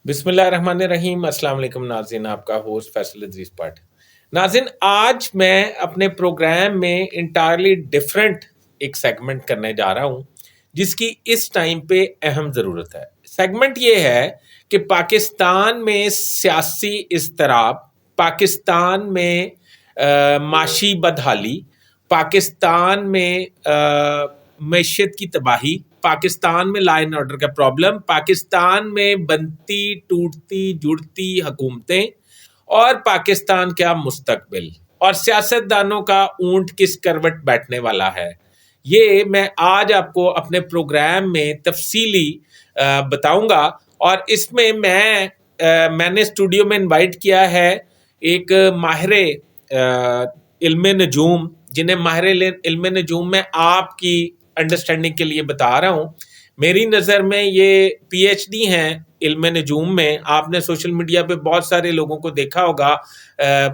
بسم اللہ الرحمن الرحیم. السلام علیکم ناظرین, آپ کا ہوسٹ فیصل ادریس بٹ. ناظرین, آج میں اپنے پروگرام میں انٹائرلی ڈفرینٹ ایک سیگمنٹ کرنے جا رہا ہوں جس کی اس ٹائم پہ اہم ضرورت ہے. سیگمنٹ یہ ہے کہ پاکستان میں سیاسی اضطراب, پاکستان میں معاشی بدحالی, پاکستان میں معیشت کی تباہی, پاکستان میں لا اینڈ آرڈر کا پرابلم, پاکستان میں بنتی ٹوٹتی جڑتی حکومتیں اور پاکستان کا مستقبل اور سیاستدانوں کا اونٹ کس کروٹ بیٹھنے والا ہے, یہ میں آج آپ کو اپنے پروگرام میں تفصیلی بتاؤں گا. اور اس میں میں نے اسٹوڈیو میں انوائٹ کیا ہے ایک ماہر علم نجوم, جنہیں ماہر علم نجوم میں آپ کی انڈرسٹینڈنگ کے لیے بتا رہا ہوں. میری نظر میں یہ پی ایچ ڈی ہیں علم نجوم میں. آپ نے سوشل میڈیا پہ بہت سارے لوگوں کو دیکھا ہوگا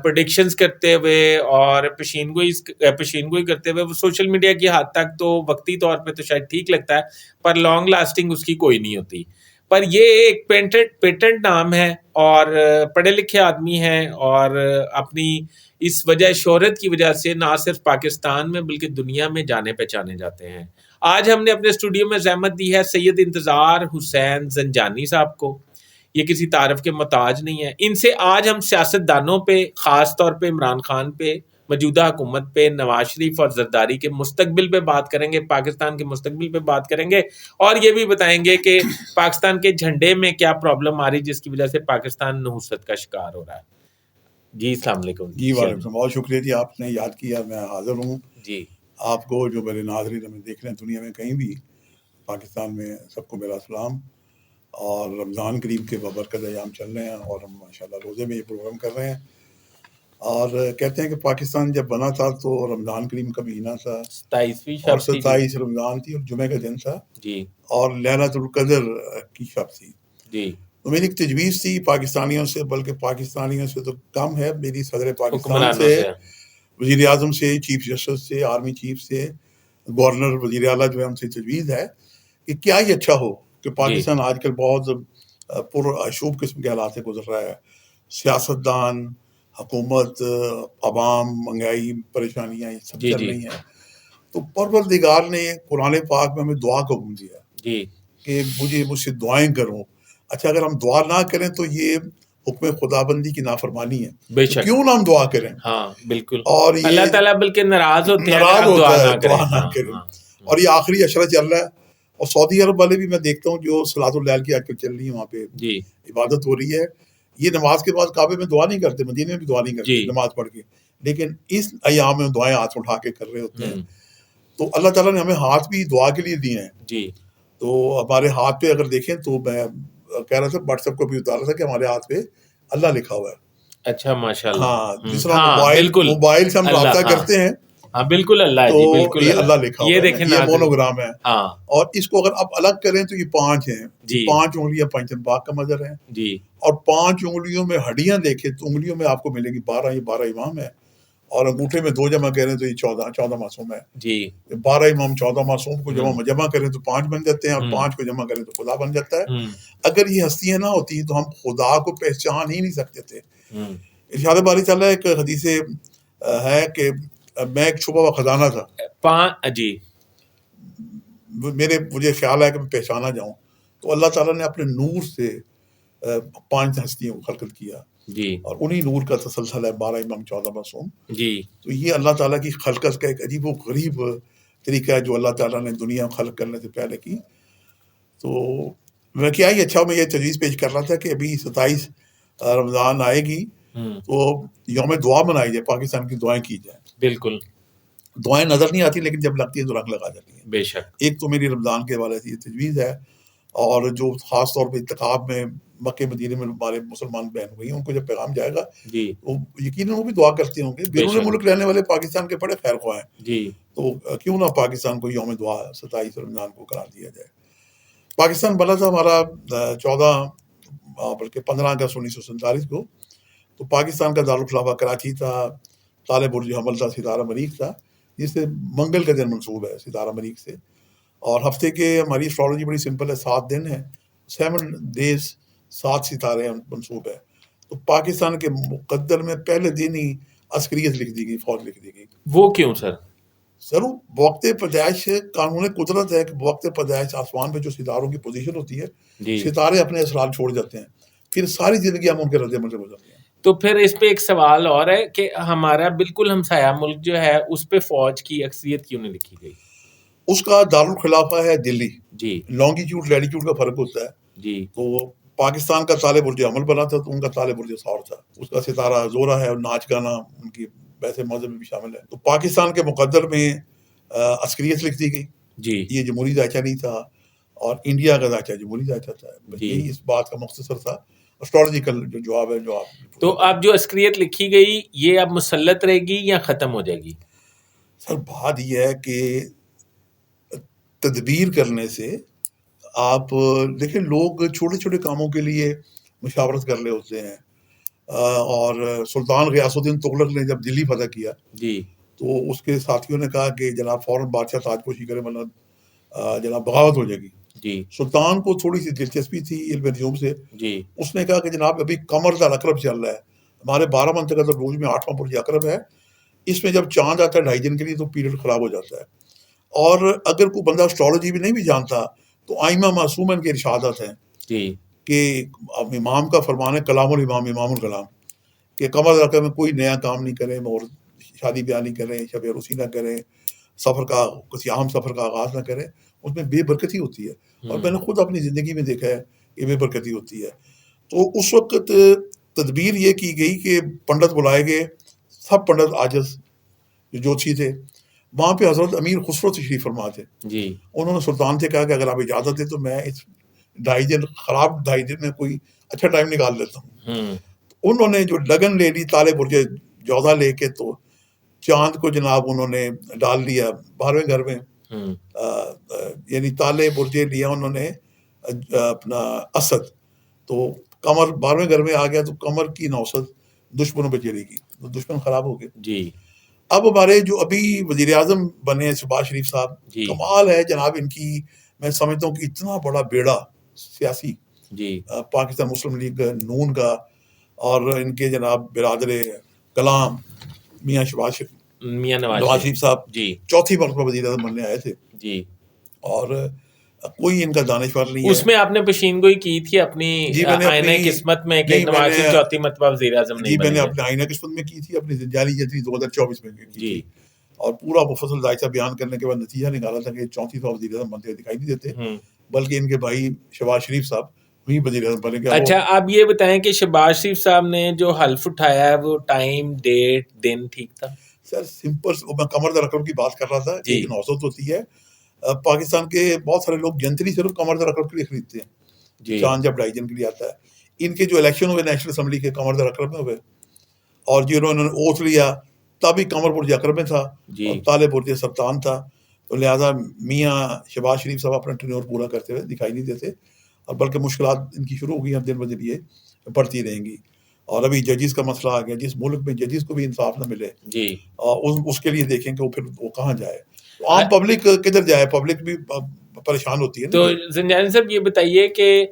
پریڈکشنز کرتے ہوئے اور پیشین گوئی کرتے ہوئے. وہ سوشل میڈیا کی حد تک تو وقتی طور پہ تو شاید ٹھیک لگتا ہے, پر لانگ لاسٹنگ اس کی کوئی نہیں ہوتی. پر یہ ایک پیٹنٹ نام ہے اور پڑھے لکھے آدمی ہیں, اور اپنی اس وجہ شہرت کی وجہ سے نہ صرف پاکستان میں بلکہ دنیا میں جانے پہچانے جاتے ہیں. آج ہم نے اپنے اسٹوڈیو میں زحمت دی ہے سید انتظار حسین زنجانی صاحب کو. یہ کسی تعارف کے محتاج نہیں ہے. ان سے آج ہم سیاستدانوں پہ, خاص طور پہ عمران خان پہ, موجودہ حکومت پہ, نواز شریف اور زرداری کے مستقبل پہ بات کریں گے, پاکستان کے مستقبل پہ بات کریں گے, اور یہ بھی بتائیں گے کہ پاکستان کے جھنڈے میں کیا پرابلم آ رہی جس کی وجہ سے پاکستان نحوست کا شکار ہو رہا ہے. جی السلام علیکم. جی وعلیکم السلام, بہت شکریہ جی, آپ نے یاد کیا, میں حاضر ہوں. جی آپ کو جو میرے ناظرین ہمیں دیکھ رہے ہیں دنیا میں کہیں بھی, پاکستان میں, سب کو میرا سلام. اور رمضان کریم کے بابرکت ایام چل رہے ہیں اور ہم ماشاءاللہ روزے میں یہ پروگرام کر رہے ہیں. اور کہتے ہیں کہ پاکستان جب بنا تھا تو رمضان کریم کا مہینہ تھا, 27ویں اور شب تھی. 27 رمضان تھی اور جمعہ کا دن تھا, جی اور لیلۃ القدر کی شب تھی. جی تو میری ایک تجویز تھی پاکستانیوں سے, بلکہ پاکستانیوں سے تو کم ہے, میری صدر پاکستان حکمرانوں سے, سے. وزیر اعظم سے, چیف جسٹس سے, آرمی چیف سے, گورنر, وزیر اعلیٰ جو ہے ان سے تجویز ہے کہ کیا ہی اچھا ہو کہ پاکستان آج کل بہت پرآشوب قسم کے حالات سے گزر رہا ہے. سیاستدان, حکومت, عوام, مہنگائی, پریشانیاں یہ سب چل رہی ہیں. تو پروردگار نے قرآن پاک میں ہمیں دعا کا حکم دیا جی کہ مجھ سے دعائیں کرو. اچھا, اگر ہم دعا نہ کریں تو یہ حکم خدا بندی کی نافرمانی ہے, بے تو شک. کیوں نہ ہم دعا کریں. ہاں بالکل, اور یہ اللہ تعالیٰ بلکہ ناراض ہوتے ہیں اگر ناراض آپ ہوتا ہے دعا دعا نہ کریں. اور یہ آخری اشرہ چل رہا ہے, اور سعودی عرب والے بھی میں دیکھتا ہوں جو صلاۃ اللیل کی آج کل چل رہی ہے, وہاں پہ جی عبادت ہو رہی ہے. یہ نماز کے بعد کعبے میں دعا نہیں کرتے, مدینے میں بھی دعا نہیں کرتے جی نماز پڑھ کے, لیکن اس ایام میں دعائیں ہاتھ اٹھا کے کر رہے ہوتے ہیں. تو اللہ تعالیٰ نے ہمیں ہاتھ بھی دعا کے لیے دیے ہیں. جی تو ہمارے ہاتھ پہ اگر دیکھیں تو میں کہہ رہا تھا, واٹس ایپ کو بھی اتارا تھا کہ ہمارے ہاتھ پہ اللہ لکھا ہوا ہے. اچھا ماشاءاللہ. ہاں, جس طرح موبائل سے ہم رابطہ کرتے ہیں, ہاں بالکل اللہ ہے تو جی, بالکل یہ اللہ لکھا ہوا یہ ہے, دیکھیں یہ مونوگرام ہے. ہاں اور اس کو اگر آپ الگ کریں تو یہ 5 ہیں. جی 5 انگلیاں پنجتن پاک کا مظہر ہیں, جی اور 5 انگلیوں میں ہڈیاں دیکھیں تو انگلیوں میں آپ کو ملے گی 12, یہ 12 امام ہے, اور انگوٹھے میں 2 جمع کریں تو یہ 14 معصوم ہے. جی 12 امام 14 معصوم کو جمع کریں تو 5 بن جاتے ہیں, اور 5 کو جمع کریں تو خدا بن جاتا ہے. اگر یہ ہستیاں نہ ہوتی تو ہم خدا کو پہچان ہی نہیں سکتے تھے. ارشاد باری تعالیٰ ایک حدیث ہے کہ میں ایک چھپا ہوا خزانہ تھا, جی مجھے خیال ہے کہ میں پہچانا جاؤں, تو اللہ تعالیٰ نے اپنے نور سے 5 ہستیوں کو خلقت کیا, جی اور انہی نور کا تسلسل ہے 12 امام 14 معصوم. جی تو یہ اللہ تعالیٰ کی خلقت کا ایک عجیب و غریب طریقہ ہے جو اللہ تعالیٰ نے دنیا خلق کرنے سے پہلے کی. تو میں کیا ہی اچھا, میں یہ تجویز پیش کر رہا تھا کہ ابھی 27 رمضان آئے گی تو یوم دعا منائی جائے, پاکستان کی دعائیں کی جائیں. بالکل, دعائیں نظر نہیں آتی لیکن جب لگتی ہیں تو رنگ لگا جاتی ہیں. بے شک. ایک تو میری رمضان کے حوالے سے یہ تجویز ہے, اور جو خاص طور پہ اتقاب میں مکہ مدینے میں ہمارے مسلمان بہن ہوئی ہیں, ان کو جب پیغام جائے گا جی وہ یقیناً وہ بھی دعا کرتے ہوں گے. بیرون ملک رہنے والے پاکستان کے بڑے خیر خواہ ہیں, جی تو کیوں نہ پاکستان کو یوم دعا 27 رمضان کو قرار دیا جائے. پاکستان بنا تھا ہمارا 15 اگست 1947 کو. تو پاکستان کا دارالخلافہ کراچی تھا, تالے برج حمل تھا, ستارہ مریخ تھا, جس سے منگل کا دن منسوب ہے ستارہ مریخ سے. اور ہفتے کے ہماری اسٹرالوجی بڑی سمپل ہے, 7 دن ہے, 7 days 7 ستارے منسوب ہے. تو پاکستان کے مقدر میں پہلے دن ہی عسکریت لکھ دی گئی، فوج لکھ دی گئی. وہ کیوں سر؟ سر وقت پیدائش قانون قدرت ہے کہ وقت پیدائش آسمان پہ جو ستاروں کی پوزیشن ہوتی ہے جی ستارے اپنے اثرات چھوڑ جاتے ہیں، پھر ساری زندگی ہم ان کے رد عمل سے گزرتے ہیں. تو پھر اس پہ ایک سوال اور ہے کہ ہمارا بالکل ہمسایہ ملک جو ہے اس پہ فوج کی اکثریت کیوں نہیں لکھی گئی؟ اس کا دارالخلافہ ہے دلی. جی لانگیٹیوڈ لیٹیٹیوڈ کا فرق ہوتا ہے. جی تو پاکستان کا تالے برج عمل بنا تھا تو ان کا تالے برج سور تھا. اس کا ستارہ زورا ہے اور ناچ گانا ان کی ویسے مذہب میں بھی شامل ہے. تو پاکستان کے مقدر میں عسکریت لکھ دی گئی. جی یہ جمہوری ذائچہ نہیں تھا اور انڈیا کا ذائچہ جمہوری ذائچہ تھا. جی. یہی اس بات کا مختصر تھا اسٹریٹجیکل جو جواب ہے جو آپ. تو اب جو عسکریت لکھی گئی یہ اب مسلط رہے گی یا ختم ہو جائے گی؟ سر بات یہ ہے کہ تدبیر کرنے سے آپ دیکھیں لوگ چھوٹے چھوٹے کاموں کے لیے مشاورت کر رہے ہوتے ہیں. اور سلطان غیاث الدین تغلق نے جب دلی فتح کیا جی تو اس کے ساتھیوں نے کہا کہ جناب فوراً بادشاہ تاج پوشی کرے ورنہ جناب بغاوت ہو جائے گی. جی سلطان کو تھوڑی سی دلچسپی تھی علم نجوم سے. جی اس نے کہا کہ جناب ابھی قمر کا اقرب چل رہا ہے، ہمارے 12 منطقہ روز میں 8واں برج اقرب ہے، اس میں جب چاند آتا ہے 2.5 دن کے لیے تو پیریڈ خراب ہو جاتا ہے. اور اگر کوئی بندہ اسٹرالوجی بھی نہیں بھی جانتا تو آئمہ معصومن کے ارشادات ہیں جی کہ امام کا فرمان ہے کلام الامام امام الکلام، کہ قمر اقرب میں کوئی نیا کام نہیں کریں اور شادی بیاہ نہیں کریں، شب عروسی نہ کریں، سفر کا کسی اہم سفر کا آغاز نہ کریں، اس میں بے برکتی ہوتی ہے. اور میں نے خود اپنی زندگی میں دیکھا ہے کہ بے برکتی ہوتی ہے. تو اس وقت تدبیر یہ کی گئی کہ پنڈت بلائے گئے، سب پنڈت عاجز جو جوتشی تھے. وہاں پہ حضرت امیر خسرو تشریف فرما تھے. جی انہوں نے سلطان سے کہا کہ اگر آپ اجازت دیں تو میں اس 2.5 دن خراب 2.5 دن میں کوئی اچھا ٹائم نکال لیتا ہوں. انہوں نے جو لگن لے لی تالے برج جوزہ لے کے تو چاند کو جناب انہوں نے ڈال دیا 12ویں گھر میں. یعنی تالے برجے لیا انہوں نے اپنا اسد، تو قمر 12ویں گھر میں آ گیا تو قمر کی نوسط دشمنوں پہ چلے گی تو دشمن خراب ہو گئے. جی اب ہمارے جو ابھی وزیر اعظم بنے ہیں شہباز شریف صاحب، جی کمال ہے جناب ان کی. میں سمجھتا ہوں کہ اتنا بڑا بیڑا سیاسی جی پاکستان مسلم لیگ نون کا اور ان کے جناب برادر کلام میاں میاں نواز شریف صاحب جی 4تھی مرتبہ وزیر اعظم بننے آئے تھے. جی اور کوئی ان کا دانشور نہیں ہے. اس میں آپ نے پیشین گوئی کی تھی اپنی جی میں نے آئینہ قسمت میں کہ نواز شریف 4تھی مرتبہ وزیر اعظم نہیں جی میں بنیں نے گے. اپنے آئینہ قسمت میں کی تھی، اپنی جعلی جتنی 2024 میں کی جی تھی. اور پورا مفصل ذائچہ بیان کرنے کے بعد نتیجہ نکالا تھا کہ 34 وزیر اعظم بنتے دکھائی نہیں دیتے، بلکہ ان کے بھائی شہباز شریف صاحب وہی وزیر اعظم بنے گے. اچھا آپ یہ بتائیں کہ شہباز شریف صاحب نے جو حلف اٹھایا ہے وہ ٹائم ڈیٹ دن ٹھیک تھا؟ سر سمپل، میں قمر رقم کی بات کر رہا تھا. ایک نوسط ہوتی ہے، پاکستان کے بہت سارے لوگ جنتری صرف قمر رقم کے لیے خریدتے ہیں. چاند جب 2.5 دن کے لیے آتا ہے. ان کے جو الیکشن ہوئے نیشنل اسمبلی کے قمر رقم میں ہوئے، اور جنہوں نے اوتھ لیا تبھی قمر برج اقرب میں تھا اور تالے برج سرطان تھا. تو لہٰذا میاں شہباز شریف صاحب اپنا ٹینیور پورا کرتے ہوئے دکھائی نہیں دیتے، اور بلکہ مشکلات ان کی شروع ہو گئی، اب دن بدن یہ بڑھتی رہیں گی. اور ابھی ججز کا مسئلہ آ گیا، جس ملک میں ججز کو بھی انصاف نہ ملے اس کے لیے دیکھیں کہ وہ پھر وہ کہاں جائے، عام پبلک کدھر جائے، پبلک بھی پریشان ہوتی ہے. تو زنجانی صاحب یہ بتائیے کہ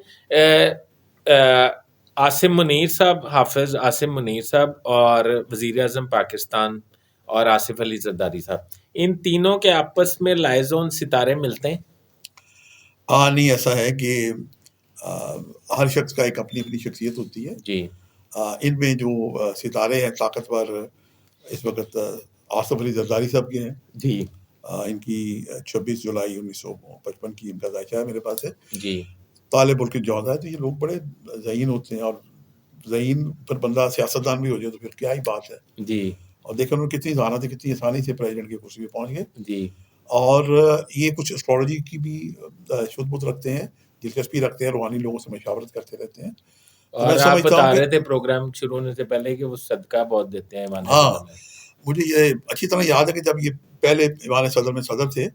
عاصم منیر صاحب، حافظ عاصم منیر صاحب اور وزیر اعظم پاکستان اور آصف علی زرداری صاحب، ان تینوں کے آپس میں لائزون ستارے ملتے ہیں؟ نہیں، ایسا ہے کہ ہر شخص کا ایک اپنی اپنی شخصیت ہوتی ہے. جی ان میں جو ستارے ہیں طاقتور اس وقت آصف علی زرداری صاحب کے ہیں. جی ان کی 26 جولائی 1955 کی ان کا ذائچہ ہے میرے پاس ہے. جی طالب ملک جوہر ہے. تو یہ لوگ بڑے ذہین ہوتے ہیں، اور ذہین پر بندہ سیاستدان بھی ہو جائے تو پھر کیا ہی بات ہے. جی اور دیکھیں انہوں نے کتنی ذہانت ہے، کتنی آسانی سے پریزیڈنٹ کی کرسی پہ پہنچ گئے. جی اور یہ کچھ اسٹرالوجی کی بھی شدھ بت رکھتے ہیں، دلچسپی رکھتے ہیں، روحانی لوگوں سے مشاورت کرتے رہتے ہیں. اور آپ بتا رہے تھے پروگرام شروع ہونے سے پہلے کہ وہ صدقہ بہت دیتے ہیں. ہاں، مجھے یہ اچھی طرح یاد ہے کہ جب یہ پہلے ایوان صدر میں صدر تھے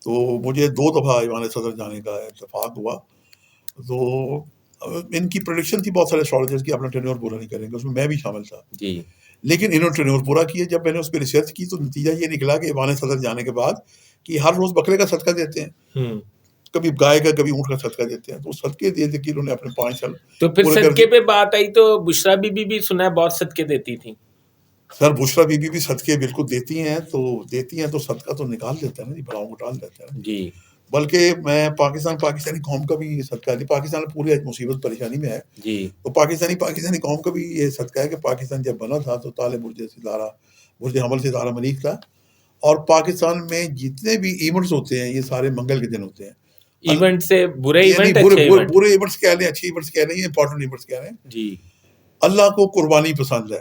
تو مجھے 2 دفعہ ایوان صدر جانے کا اتفاق ہوا. تو ان کی پریڈکشن تھی بہت سارے اسٹرالوجرز کی اپنا ٹینیور پورا نہیں کریں گے، اس میں میں بھی شامل تھا. جی لیکن انہوں نے ٹینیور پورا کیا. جب میں نے اس پہ ریسرچ کی تو نتیجہ یہ نکلا کہ ایوان صدر جانے کے بعد کہ ہر روز بکرے کا صدقہ دیتے ہیں. کبھی گائے کا کبھی اونٹ کا صدقہ دیتے ہیں. تو صدقے دے دے کے انہوں نے اپنے 5 سال تو پھر پورے کر صدقے دیے. پہ بات آئی تو بشرا بی بی بھی سنا ہے بہت صدقے دیتی تھیں. سر بشرا بی بی بھی صدقے بالکل دیتی ہیں تو صدقہ تو نکال دیتا ہے نا جی, بلاؤں کو ٹال دیتا ہے. جی بلکہ میں پاکستانی قوم کا بھی یہ صدقہ ہے. پاکستان پوری مصیبت پریشانی میں ہے, جی تو پاکستانی قوم کا بھی یہ صدقہ ہے کہ پاکستان جب بنا تھا تو تالے برج حمل ستارہ مریخ تھا, اور پاکستان میں جتنے بھی ایونٹس ہوتے ہیں یہ سارے منگل کے دن ہوتے ہیں. ایونٹ سے برے یعنی ایونٹ اچھے ایونٹ. برے ایونٹس کہہ لیں, اچھے ایونٹس کہہ لیں, امپورٹنٹ ایونٹس کہہ لیں. جی اللہ کو قربانی پسند ہے.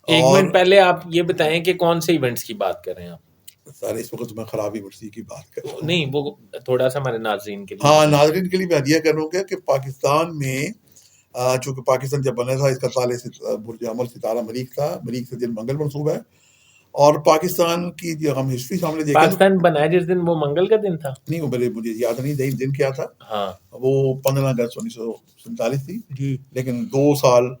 ایک اور منٹ پہلے آپ یہ بتائیں کہ کون سے ایونٹس کی بات کر رہے ہیں آپ. سارے اس وقت میں خراب ایونٹس کی بات کر رہا ہوں. نہیں وہ تھوڑا سا ہمارے ناظرین کے لیے. ہاں ناظرین کے لیے میں ہدیہ کروں گا کہ پاکستان میں چونکہ پاکستان جب بنا تھا اس کا تالے برج حمل ستارہ مریخ تھا, مریخ سے دن منگل منسوب ہے. اور پاکستان کی جو ہم ہسٹری سامنے دیکھیں, پاکستان بنایا جس دن وہ منگل کا دن تھا. نہیں مجھے یاد نہیں دن کیا تھا. ہاں وہ 15 اگست 1947 تھی, جی. لیکن 2 سال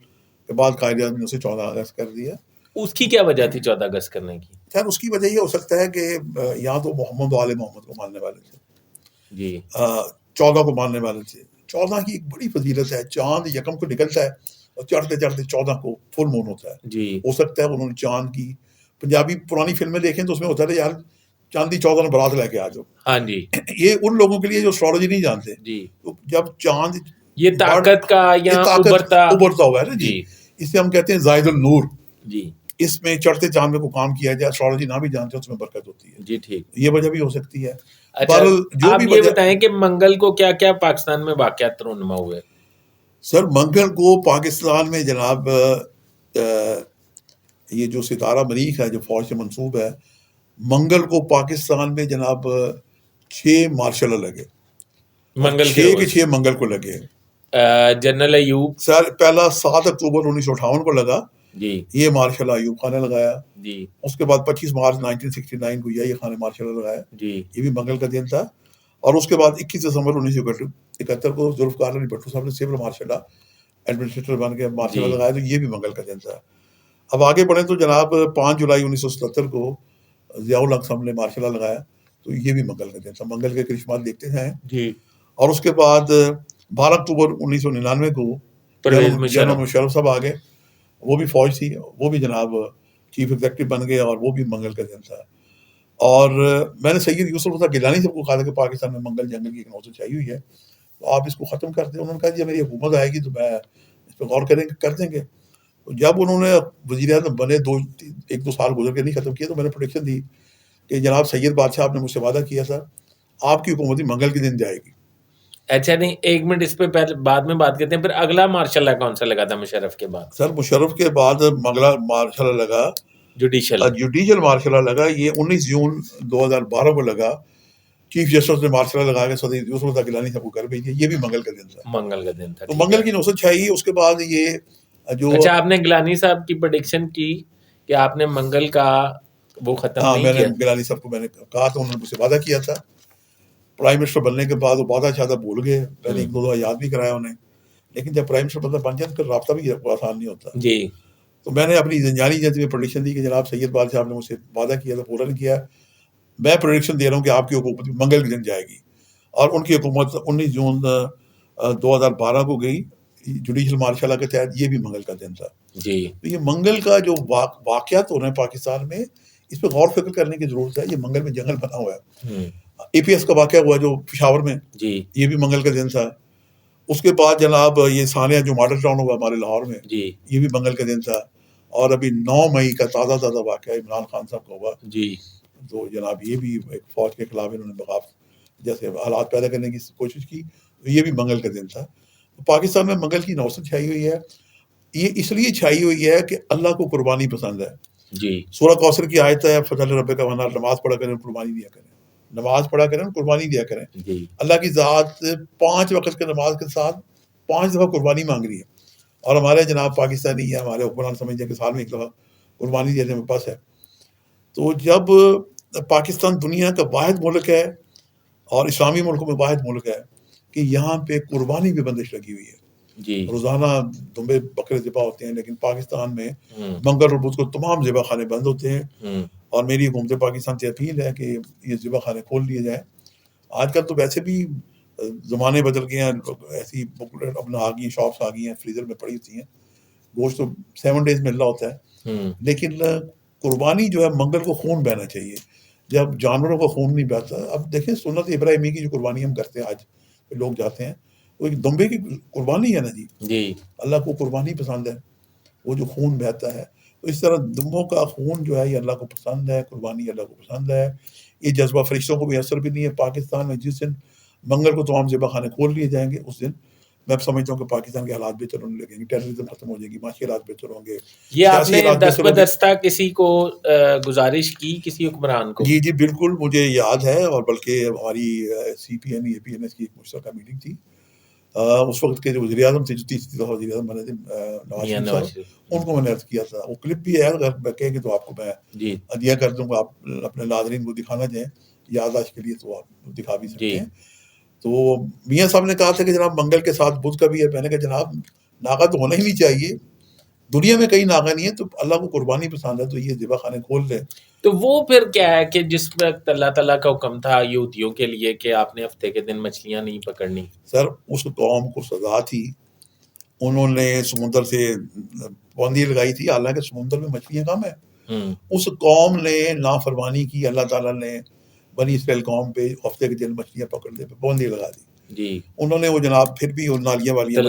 کے بعد قائد اعظم نے اسے 14 اگست کر دیا. اس کی کیا وجہ تھی 14 اگست کرنے کی؟ خیر اس کی وجہ یہ ہو سکتا ہے کہ یہاں تو محمد و آل محمد کو ماننے والے تھے, جی 14 کو ماننے والے تھے. 14 کی ایک بڑی فضیلت ہے. چاند یکم کو نکلتا ہے اور چڑھتے چڑھتے 14 کو فل مون ہوتا ہے. جی ہو سکتا ہے انہوں نے چاند کی پنجابی پرانی فلمیں دیکھیں تو اس میں ہوتا ہے یار چاندی 14 برات لے کے آ جاؤ. ہاں جی یہ ان لوگوں کے لیے جو اسٹرالوجی نہیں جانتے, جی تو جب چاند یہ طاقت کا یا ابھرتا ہوا ہے نا جی, اسے ہم کہتے ہیں زائد النور. جی اس میں چڑھتے چاند میں کو کام کیا جائے, اسٹرالوجی نہ بھی جانتے اس میں برکت ہوتی ہے. جی ٹھیک. یہ وجہ بھی ہو سکتی ہے. اچھا آپ یہ بتائیں کہ منگل کو کیا کیا پاکستان میں واقعات رونما ہوئے؟ سر منگل کو پاکستان میں جناب یہ جو ستارہ مریخ ہے جو فوج سے منسوب ہے, منگل کو پاکستان میں جناب 6 مارشل لگے. منگل 6 کے 6 منگل کو لگے. جنرل ایوب سر پہلا 7 اکتوبر 1958 کو لگا, جی یہ مارشل ایوب خان نے لگایا. جی اس کے بعد 25 مارچ 1969 کو یہ خان مارشل نے لگایا, جی یہ بھی منگل کا دن تھا. اور اس کے بعد 21 دسمبر 1971 کو ذوالفقار علی بھٹو صاحب نے سول مارشل ایڈمنسٹریٹر بن کے مارشل لگایا, تو یہ بھی منگل کا دن تھا. اب آگے بڑھیں تو جناب 5 جولائی 1977 کو ضیاء الحق صاحب نے مارشل لگایا, تو یہ بھی منگل کا دن تھا. منگل کے کرشمات دیکھتے ہیں جی. اور اس کے بعد 12 اکتوبر 1999 کو جنرل مشرف صاحب آگے, وہ بھی فوج تھی, وہ بھی جناب چیف ایگزیکٹو بن گئے, اور وہ بھی منگل کا دن تھا. اور میں نے سید یوسف رضا گیلانی صاحب کو کہا تھا کہ پاکستان میں منگل جنگل کی ایک نوسط چاہیے ہوئی ہے, تو آپ اس کو ختم کر دیں. انہوں نے کہا جی میری حکومت آئے گی تو میں اس پہ غور کر دیں گے. تو جب انہوں نے وزیر اعظم بنے 1-2 سال گزر کے نہیں ختم کیا, تو میں نے پریڈکشن دی کہ جناب سید بادشاہ آپ نے مجھ سے وعدہ کیا تھا آپ کی حکومت منگل کے دن جائے گی. اچھا نہیں ایک منٹ اس پہ پہلے بعد میں بات کرتے ہیں. پھر اگلا مارشل لا کون سا لگا تھا مشرف کے بعد؟ سر مشرف کے بعد اگلا مارشل لگا جوڈیشل مارشل لگا, یہ 19 جون 2012 کو لگا. چیف جسٹس نے مارشل لگا کے سید یوسف رضا گیلانی صاحب کو کر بھیجی, یہ بھی منگل کا دن تھا. منگل کا دن تھا, تو منگل کی نوسط چھائی. اس کے بعد یہ جو اچھا آپ نے گیلانی صاحب کی پریڈکشن کی کہ آپ نے منگل کا وہ ختم نہیں کیا. میں نے گیلانی صاحب کو میں نے کہا تھا, انہوں نے مجھ سے وعدہ کیا تھا. پرائم منسٹر بننے کے بعد وہ وعدہ شادہ بھول گئے. میں نے 1-2 یاد بھی کرایا انہیں, لیکن جب پرائم منسٹر بن جائے تو رابطہ بھی آسان نہیں ہوتا. جی تو میں نے اپنی زنجانی جنت میں پریڈکشن دی کہ جناب سید بادشاہ صاحب نے مجھ سے وعدہ کیا تھا, پورا نہیں کیا. میں پریڈکشن دے رہا ہوں کہ آپ کی حکومت منگل کے دن جائے گی, اور ان کی حکومت 19 جون 2012 کو گئی جوڈیشل مارشل کے تحت. یہ بھی منگل کا دن تھا. جی تو یہ منگل کا جو واقعات ہو رہے ہیں پاکستان میں, اس پہ غور فکر کرنے کی ضرورت ہے. یہ منگل میں جنگل بنا ہوا ہے. APS کا واقعہ ہوا جو پشاور میں, جی یہ بھی منگل کا دن تھا. اس کے بعد جناب یہ ثانیہ جو ماڈل ٹاؤن ہوا ہمارے لاہور میں, جی یہ بھی منگل کا دن تھا. اور ابھی 9 مئی کا تازہ واقعہ عمران خان صاحب کا ہوا. جی تو جناب یہ بھی ایک فوج کے خلاف انہوں نے بغاوت جیسے حالات پیدا کرنے کی کوشش کی, تو یہ بھی منگل کا دن تھا. تو پاکستان میں منگل کی نوسط چھائی ہوئی ہے. یہ اس لیے چھائی ہوئی ہے کہ اللہ کو قربانی پسند ہے. جی سورہ کوثر کی آیت ہے فضل رب کا ونا, نماز پڑھا کریں قربانی دیا کریں, نماز پڑھا کریں قربانی دیا کریں. جی اللہ کی ذات 5 وقت کے نماز کے ساتھ 5 دفعہ قربانی مانگ رہی ہے. اور ہمارے جناب پاکستانی ہے, ہمارے حکمران سمجھتے ہیں کہ سال میں 1 دفعہ قربانی دینے میں بس ہے. تو جب پاکستان دنیا کا واحد ملک ہے اور اسلامی ملکوں میں واحد ملک ہے کہ یہاں پہ قربانی بھی بندش لگی ہوئی ہے. جی روزانہ دمبے بکرے ذبح ہوتے ہیں, لیکن پاکستان میں منگل اور بدھ کو تمام ذبح خانے بند ہوتے ہیں. اور میری حکومت پاکستان سے اپیل ہے کہ یہ ذبح خانے کھول لیے جائیں, آج کل تو ویسے بھی زمانے بدل گئے ہیں, ایسی بک اپنا آ گئی ہیں, شاپس آ گئی ہیں, فریزر میں پڑی ہوتی ہیں, گوشت تو 7 days مل رہا ہوتا ہے. لیکن قربانی جو ہے منگل کو خون بہنا چاہیے, جب جانوروں کا خون نہیں بہتا. اب دیکھیں سنت ابراہیمی کی جو قربانی ہم کرتے ہیں, آج لوگ جاتے ہیں, وہ ایک دمبے کی قربانی ہے نا جی, اللہ کو قربانی پسند ہے, وہ جو خون بہتا ہے. تو اس طرح دمبوں کا خون جو ہے یہ اللہ کو پسند ہے, قربانی اللہ کو پسند ہے. یہ جذبہ فرشتوں کو بھی اثر بھی نہیں ہے. پاکستان میں جس دن منگل کو تمام ذبح خانے کھول لیے جائیں گے, اس دن میں سمجھتا ہوں کہ پاکستان کے حالات بہتر ہونے لگیں گے, ٹیررزم ختم ہو جائے گی, معاشی حالات بہتر ہوں گے. یہ آپ نے دست بدستہ کسی کو گزارش کی, کسی حکمران کو؟ جی بالکل, مجھے یاد ہے, اور بلکہ ہماری سی پی این اے پی این ایس کی ایک مشترکہ میٹنگ تھی. اس وقت کے جو وزیر اعظم تھے, جو تیسری دفعہ وزیر اعظم بنے تھے, نواز شریف صاحب, ان کو میں نے عرض کیا تھا. وہ کلپ بھی ہے, اگر کہیں گے تو آپ کو میں ہدیہ کر دوں گا, آپ اپنے ناظرین کو دکھانا چاہیں یادداشت کے لیے تو آپ دکھا بھی سکتے ہیں. تو میاں صاحب نے کہا تھا کہ جناب منگل کے ساتھ بدھ کا بھی ہے. میں نے کہا جناب ناغہ تو ہونا ہی نہیں چاہیے, دنیا میں کئی ناغہ نہیں ہے, تو اللہ کو قربانی پسند ہے تو یہ ذبح خانے کھول دیں. تو وہ پھر کیا ہے کہ جس وقت اللہ تعالیٰ کا حکم تھا یہودیوں کے لیے کہ آپ نے ہفتے کے دن مچھلیاں نہیں پکڑنی, سر اس قوم کو سزا تھی, انہوں نے سمندر سے پابندی لگائی تھی, حالانکہ سمندر میں مچھلیاں کم ہے. اس قوم نے نافرمانی کی, اللہ تعالیٰ نے بنی اسرائیل قوم پہ ہفتے کے دن مچھلیاں پکڑنے پہ پابندی لگا دی. انہوں نے وہ جناب پھر بھی نالیاں والیاں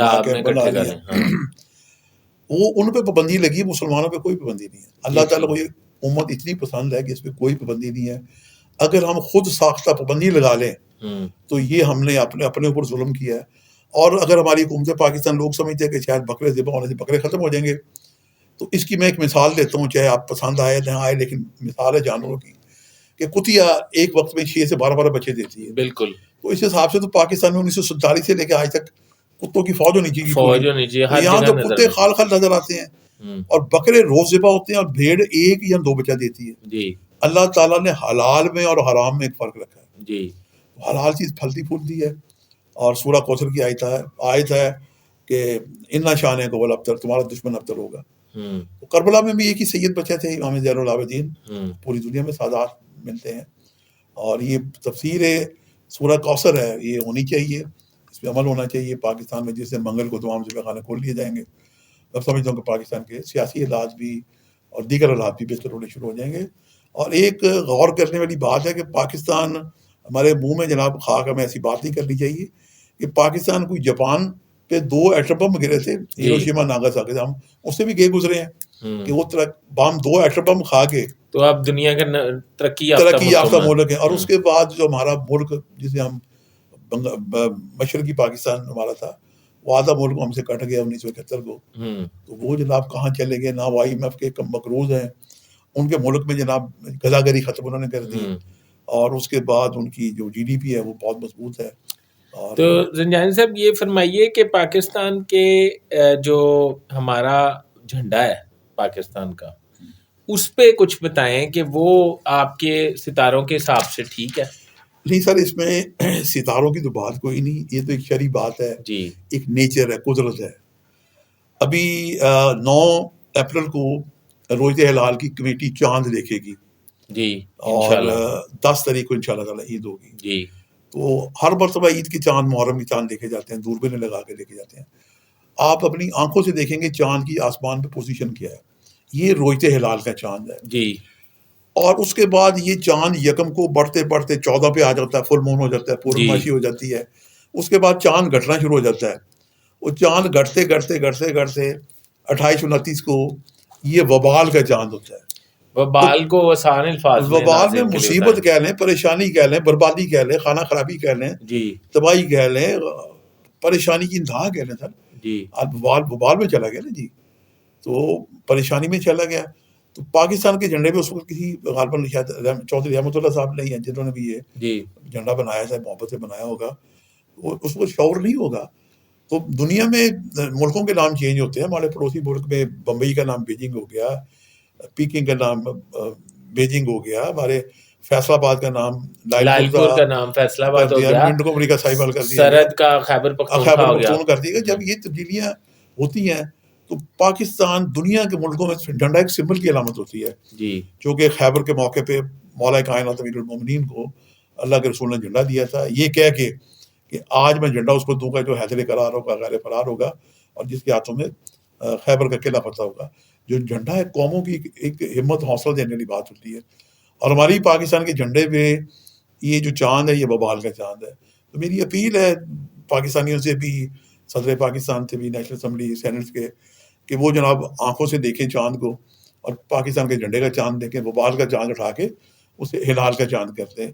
بنا لیا, وہ ان پہ پابندی لگی, مسلمانوں پہ کوئی پابندی نہیں ہے. اللہ تعالیٰ کو یہ امت اتنی پسند ہے کہ اس پہ کوئی پابندی نہیں ہے. اگر ہم خود ساختہ پابندی لگا لیں تو یہ ہم نے اپنے اوپر ظلم کیا ہے. اور اگر ہماری حکومت پاکستان, لوگ سمجھتے ہیں کہ شاید بکرے ذبح ہونے سے بکرے ختم ہو جائیں گے, تو اس کی میں ایک مثال دیتا ہوں, چاہے آپ پسند آئے نہ آئے, لیکن مثال ہے جانوروں کی, کہ کتیا ایک وقت میں 6 سے 12 بچے دیتی ہے. بالکل. تو اس حساب سے تو پاکستان میں 1947 سے لے کے آج تک کتوں کی فوج ہونی چاہیے. یہاں تو کتے خال خال نظر آتے ہیں, اور بکرے روز ذبح ہوتے ہیں, اور بھیڑ 1 یا 2 بچہ دیتی ہے. اللہ تعالیٰ نے حلال میں اور حرام میں ایک فرق رکھا ہے. حلال چیز پھلتی پھولتی ہے, اور سورہ کوثر کی آیت ہے کہ اِنَّ شَانِئَکَ هُوَ الْأَبْتَرُ, تمہارا دشمن ابتر ہوگا. کربلا میں بھی ایک ہی سید بچے تھے, امام زین العابدین. پوری دنیا میں سادات ملتے ہیں, اور یہ تفسیر سورہ کوثر ہے, یہ ہونی چاہیے, اس پہ عمل ہونا چاہیے. پاکستان میں جس سے منگل کو تمام ذبح خانے کھول لیے جائیں گے, میں سمجھتا ہوں کہ پاکستان کے سیاسی حالات بھی اور دیگر حالات بھی بہتر ہونے شروع ہو جائیں گے. اور ایک غور کرنے والی بات ہے کہ پاکستان, ہمارے منہ میں جناب خاک, ہمیں ایسی بات نہیں کرنی چاہیے کہ پاکستان کوئی جاپان پہ 2 ایٹم بم گرے تھے, ہیروشیما ناگاساکی, ہم اس سے بھی گئے گزرے ہیں کہ وہ بم 2 ایٹم بم کھا گئے. تو اب دنیا کا ترقی یافتہ ملک ہے. اور اس کے بعد جو ہمارا ملک, جسے ہم مشرقی پاکستان ہمارا تھا, وہ آدھا ملک ہم سے کٹ گیا 1971 کو. تو وہ جناب کہاں چلے گئے؟ نہ وہ IMF کے مقروض ہیں, ان کے ملک میں جناب غلاگری ختم انہوں نے کر دی, اور اس کے بعد ان کی جو GDP ہے وہ بہت مضبوط ہے. تو زنجانی صاحب یہ فرمائیے کہ پاکستان کے جو ہمارا جھنڈا ہے پاکستان کا, اس پہ کچھ بتائیں کہ وہ آپ کے ستاروں کے حساب سے ٹھیک ہے؟ نہیں سر, اس میں ستاروں کی تو بات کوئی نہیں, یہ تو ایک شرعی بات ہے, ایک نیچر ہے, قدرت ہے. ابھی 9 اپریل کو روزہ ہلال کی کمیٹی چاند دیکھے گی, اور 10 تاریخ کو انشاءاللہ تعالی عید ہوگی. تو ہر مرتبہ عید کے چاند, محرم کے چاند دیکھے جاتے ہیں, دوربینیں لگا کے دیکھے جاتے ہیں. آپ اپنی آنکھوں سے دیکھیں گے چاند کی آسمان پہ پوزیشن کیا ہے, یہ روزہ ہلال کا چاند ہے. اور اس کے بعد یہ چاند یکم کو بڑھتے بڑھتے 14 پہ آ جاتا ہے, فل مون ہو جاتا ہے, پورنماشی ہو جاتی ہے. اس کے بعد چاند گھٹنا شروع ہو جاتا ہے. وہ چاند گھٹتے گھٹتے گھٹتے گھٹتے 28-29 کو یہ وبال کا چاند ہوتا ہے. وبال کو آسان الفاظ میں, وبال میں مصیبت کہہ لیں, پریشانی کہہ لیں, بربادی کہہ لیں, خانہ خرابی کہہ لیں, تباہی کہہ لیں, پریشانی کی انتہا کہہ لیں. سر وبال میں چلا گیا نا جی, تو پریشانی میں چلا گیا. تو پاکستان کے جھنڈے پہ اس وقت کسی غالباً شاید چودھری رحمۃ اللہ صاحب نہیں ہیں جنہوں نے بھی یہ جھنڈا بنایا ہے, محبت سے بنایا ہوگا, اس کو شعور نہیں ہوگا. تو دنیا میں ملکوں کے نام چینج ہوتے ہیں. ہمارے پڑوسی ملک میں بمبئی کا نام بیجنگ ہو گیا, پیکنگ کا نام بیجنگ ہو گیا, ہمارے فیصل آباد کا نام لال پور کا نام فیصل آباد ہو گیا, منٹگومری کا ساحبال کر دیا, سرحد کا خیبر پختونخوا کر دیا. جب یہ تبدیلیاں ہوتی ہیں تو پاکستان دنیا کے ملکوں میں ڈنڈا ایک سمبل کی علامت ہوتی ہے, جو کہ خیبر کے موقع پہ مولا کائنات امیر المومنین کو اللہ کے رسول نے جھنڈا دیا تھا یہ کہہ کے کہ آج میں جھنڈا اس کو دوں گا جو حیدر کرار ہوگا، غیر فرار ہوگا، اور جس کے ہاتھوں میں خیبر کا قلعہ فتح ہوگا. جو جھنڈا ہے قوموں کی ایک ہمت حوصلہ دینے والی بات ہوتی ہے. اور ہماری پاکستان کے جھنڈے پہ یہ جو چاند ہے یہ وبال کا چاند ہے. تو میری اپیل ہے پاکستانیوں سے بھی، صدر پاکستان سے بھی، نیشنل اسمبلی سینٹ کے، کہ وہ جناب آنکھوں سے دیکھیں چاند کو اور پاکستان کے جھنڈے کا چاند دیکھیں. وبال کا چاند اٹھا کے اسے ہلال کا چاند کرتے ہیں.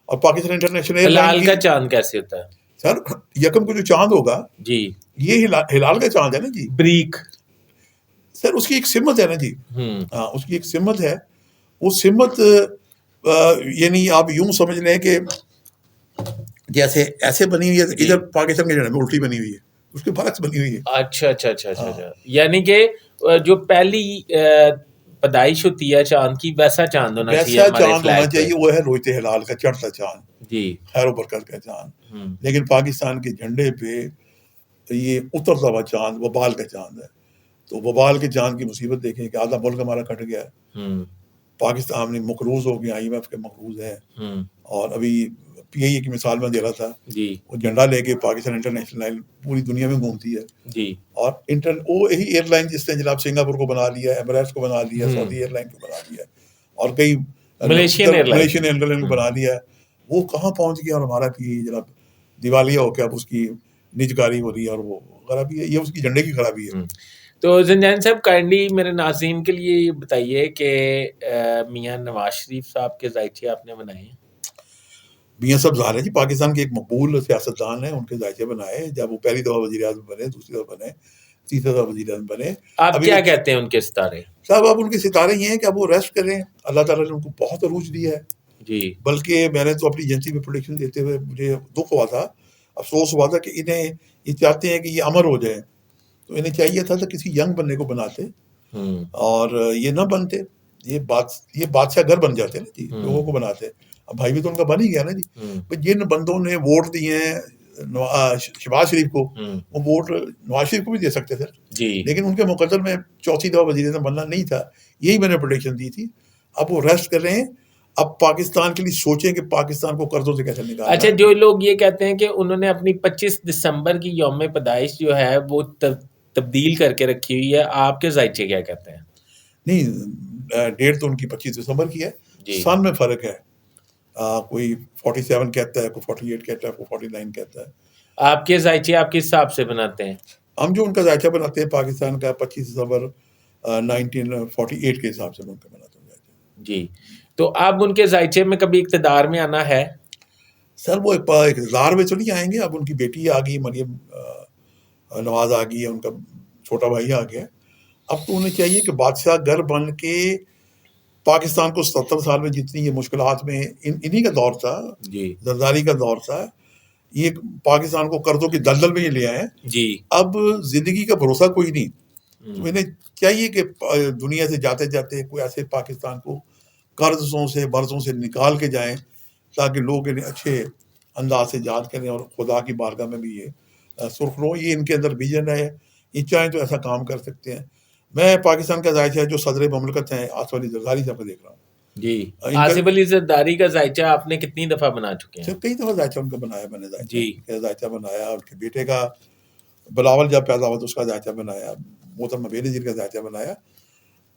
اور پاکستان انٹرنیشنل ایئر لائن ہلال کا چاند کیسے ہوتا ہے سر؟ یکم کو جو چاند ہوگا جی یہ ہلال کا چاند ہے نا جی. بریک سر اس کی ایک سمت ہے نا جی. ہاں اس کی ایک سمت ہے. وہ سمت یعنی آپ یوں سمجھ لیں کہ جیسے ایسے بنی ہوئی ہے، ادھر پاکستان کے جھنڈے میں الٹی بنی ہوئی ہے، اس کے برعکس بنی ہوئی ہے. اچھا اچھا اچھا اچھا اچھا. یعنی کہ جو پہلی پیدائش ہوتی ہے چاند کی ویسا چاند ہونا چاہیے، ویسا چاند ہونا چاہیے. وہ ہے رویت ہلال کا چڑھتا چاند، جی خیر و برکت کا چاند. لیکن پاکستان کے جھنڈے پہ یہ اترتا ہوا چاند وبال کا چاند ہے. تو وبال کے چاند کی مصیبت دیکھیں کہ آدھا ملک ہمارا کٹ گیا ہے. پاکستان میں مقروض ہو گیا، IMF کے مقروض ہیں. اور ابھی PIA کی مثال میں دے رہا تھا، وہ جھنڈا لے کے پاکستان انٹرنیشنل لائن پوری دنیا میں گھومتی ہے. جی اور وہ یہی ایئر لائن جس نے جناب سنگاپور کو بنا لیا، ایمریٹس کو بنا لیا، سعودی ایئر لائن کو بنا لیا، اور کئی ملیشین ایئر لائن کو بنا لیا. وہ کہاں پہنچ گیا اور ہمارا PIA جناب دیوالیہ ہو کے اب اس کی نجکاری ہو رہی ہے، اور وہ خرابی ہے. یہ اس کی جھنڈے کی خرابی ہے. تو زنجان صاحب کائنڈلی میرے ناظرین کے لیے یہ بتائیے کہ میاں نواز شریف صاحب کے ذائچے آپ نے بنائے ہیں؟ میاں صاحب ظاہر ہے جی پاکستان کے ایک مقبول سیاستدان ہیں، ان کے ذائچے بنائے. جب وہ پہلی دفعہ وزیر اعظم بنے، دوسری دفعہ بنے، تیسری دفعہ وزیر اعظم بنے. آپ کیا کہتے ہیں ان کے ستارے؟ صاحب اب ان کے ستارے یہ ہیں کہ اب وہ ریسٹ کریں. اللہ تعالیٰ نے ان کو بہت عروج دیا ہے جی. بلکہ میں نے تو اپنی ایجنسی میں پروڈکشن دیتے ہوئے مجھے دکھ ہوا تھا، افسوس ہوا تھا کہ انہیں یہ چاہتے ہیں کہ یہ امر ہو جائیں. تو انہیں چاہیے تھا تو کسی ینگ بندے کو بناتے اور یہ نہ بنتے. یہ بادشاہ گھر بن جاتے نا جی، لوگوں کو بناتے. اب بھائی بھی تو ان کا بن ہی گیا نا جی. جن بندوں نے ووٹ دیے ہیں شہباز شریف کو، وہ ووٹ نواز شریف کو بھی دے سکتے تھے جی، لیکن ان کے مقدر میں چوتھی دفعہ وزیر اعظم بننا نہیں تھا. یہی میں نے پروڈکشن دی تھی. اب وہ ریسٹ کر رہے ہیں. اب پاکستان کے لیے سوچیں کہ پاکستان کو قرضوں سے کیسے نکالنا. اچھا، جو لوگ یہ کہتے ہیں کہ انہوں نے اپنی 25 دسمبر کی یوم پیدائش جو ہے وہ تبدیل کر کے رکھی ہوئی ہے، آپ کے ذائچے کیا کہتے ہیں؟ نہیں، ڈیٹ تو ان کی 25 دسمبر کی ہے. سن میں فرق ہے. کوئی 47 کہتا ہے، کوئی 48 کہتا ہے، کوئی 49 کہتا ہے. آپ کے ذائچے آپ کس حساب سے بناتے ہیں؟ ہم جو ان کا ذائچہ بناتے ہیں پاکستان کا 25 دسمبر 1948 کے حساب سے میں ان کا بناتا ہوں ذائچہ. جی. تو اب ان کے ذائچے میں کبھی اقتدار میں آنا ہے؟ سر وہ اقتدار میں تو نہیں آئیں گے. اب ان کی بیٹی آ گئی، مریم نواز آ گئی ہے، ان کا چھوٹا بھائی آ گیا. اب تو انہیں چاہیے کہ بادشاہ گھر بن کے پاکستان کو 70 سال میں جتنی یہ مشکلات میں انہی کا دور تھا، زرداری کا دور تھا، یہ پاکستان کو قرضوں کی دلدل میں یہ لے آئے. اب زندگی کا بھروسہ کوئی نہیں. تو انہیں چاہیے کہ دنیا سے جاتے جاتے کوئی ایسے پاکستان کو قرضوں سے برضوں سے نکال کے جائیں تاکہ لوگ انہیں اچھے انداز سے یاد کریں اور خدا کی بارگاہ میں بھی یہ سرخرو. یہ ان کے اندر ویژن ہے. یہ چاہیں تو ایسا کام کر سکتے ہیں. میں پاکستان کا ذائچہ جو صدر مملکت ہیں آصف علی زرداری صاحب کو دیکھ رہا ہوں. جی. آصف علی زرداری کا ذائچہ آپ نے کتنی دفعہ بنا چکے ہیں؟ کئی دفعہ ذائچہ ان کا بنایا میں نے. ذائچہ بنایا. ان کے بیٹے کا بلاول جب پیدا ہوا تو اس کا ذائچہ بنایا. محترمہ بے نظیر کا ذائچہ بنایا.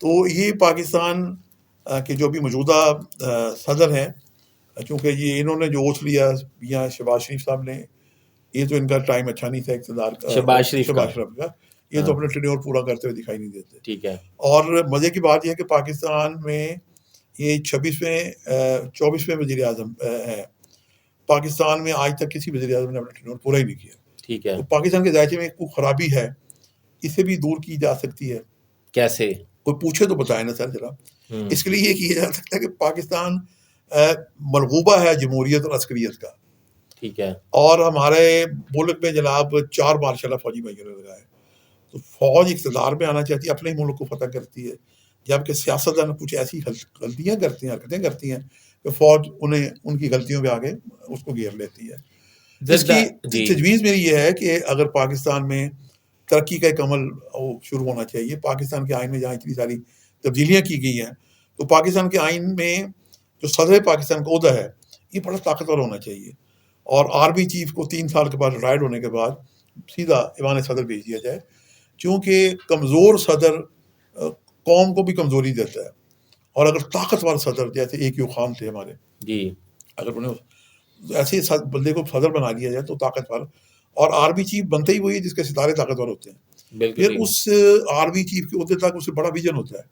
تو یہ پاکستان کے جو بھی موجودہ صدر ہیں، چونکہ یہ انہوں نے جو اوتھ لیا یا شہباز شریف صاحب نے، یہ تو ان کا ٹائم اچھا نہیں تھا اقتدار کا. شہباز شریف کا یہ تو اپنے ٹینیور پورا کرتے ہوئے دکھائی نہیں دیتے. ٹھیک ہے. اور مزے کی بات یہ ہے کہ پاکستان میں یہ 24ویں وزیر اعظم ہیں. پاکستان میں آج تک کسی وزیر اعظم نے اپنا ٹینیور پورا ہی نہیں کیا. ٹھیک ہے. تو پاکستان کے ذائچے میں کوئی خرابی ہے، اسے بھی دور کی جا سکتی ہے. کیسے؟ کوئی پوچھے تو بتائیں نا سر ذرا. اس کے لیے یہ کیا جا سکتا ہے کہ پاکستان مرغوبہ ہے جمہوریت اور عسکریت کا. ٹھیک ہے. اور ہمارے ملک میں جناب 4 ماشاء اللہ فوجی بھائیوں نے لگائے. تو فوج اقتدار میں آنا چاہتی ہے، اپنے ملک کو فتح کرتی ہے. جبکہ سیاستدان کچھ ایسی غلطیاں کرتی ہیں، حرکتیں کرتی ہیں کہ فوج انہیں ان کی غلطیوں پہ آگے اس کو گھیر لیتی ہے. اس کی تجویز میری یہ ہے کہ اگر پاکستان میں ترقی کا ایک عمل شروع ہونا چاہیے. پاکستان کے آئین میں جہاں اتنی ساری تبدیلیاں کی گئی ہیں، تو پاکستان کے آئین میں جو صدر پاکستان کا عہدہ ہے یہ بڑا طاقتور ہونا چاہیے. اور آرمی چیف کو 3 سال کے بعد ریٹائرڈ ہونے کے بعد سیدھا ایوان صدر بھیج دیا جائے، چونکہ کمزور صدر قوم کو بھی کمزوری دیتا ہے. اور اگر طاقتور صدر جیسے AQ خان تھے ہمارے، جی اگر انہیں ایسے بندے کو صدر بنا دیا جائے تو طاقتور، اور آرمی چیف بنتا ہی وہی ہے جس کے ستارے طاقتور ہوتے ہیں. بالکل پھر اس آرمی چیف کے عہدے تک اسے بڑا ویژن ہوتا ہے،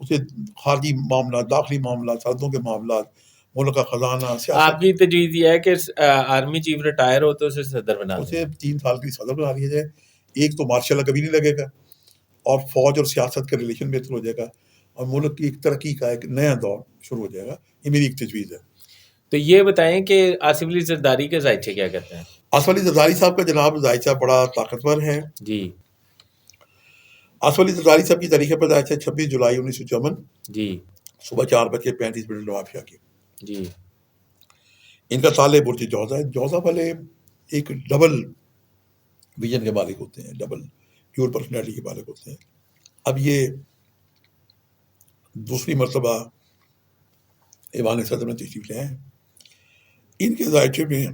اسے خارجی معاملات، داخلی معاملات، سرحدوں کے معاملات، ملک کا خزانہ، آپ سیاست. کی تجویز یہ ہے کہ آرمی چیف ریٹائر ہو تو اسے صدر بنا دیں؟ اسے 3 سال کے لیے صدر بنا دیا جائے. ایک تو مارشاء اللہ کبھی نہیں لگے گا، اور فوج اور سیاست کا ریلیشن بہتر ہو جائے گا، اور ملک کی ایک ترقی کا ایک نیا دور شروع ہو جائے گا. یہ میری ایک تجویز ہے. تو یہ بتائیں کہ آصف علی زرداری کے ذائچے کیا کہتے ہیں؟ آصف علی زرداری صاحب کا جناب ذائچہ بڑا طاقتور ہے. جی آصف علی زرداری صاحب کی تاریخ پیدائش ہے 26 جولائی 1954، جی صبح 4:35 نواب شاہ کی. جی ان کا تالے برج جوزہ ہے. جوزہ والے ایک ڈبل ویژن کے مالک ہوتے ہیں، ڈبل ڈیول پرسنالٹی کے مالک ہوتے ہیں. اب یہ دوسری مرتبہ ایوان صدر میں تشریف لے ہیں. ان کے ذائچے میں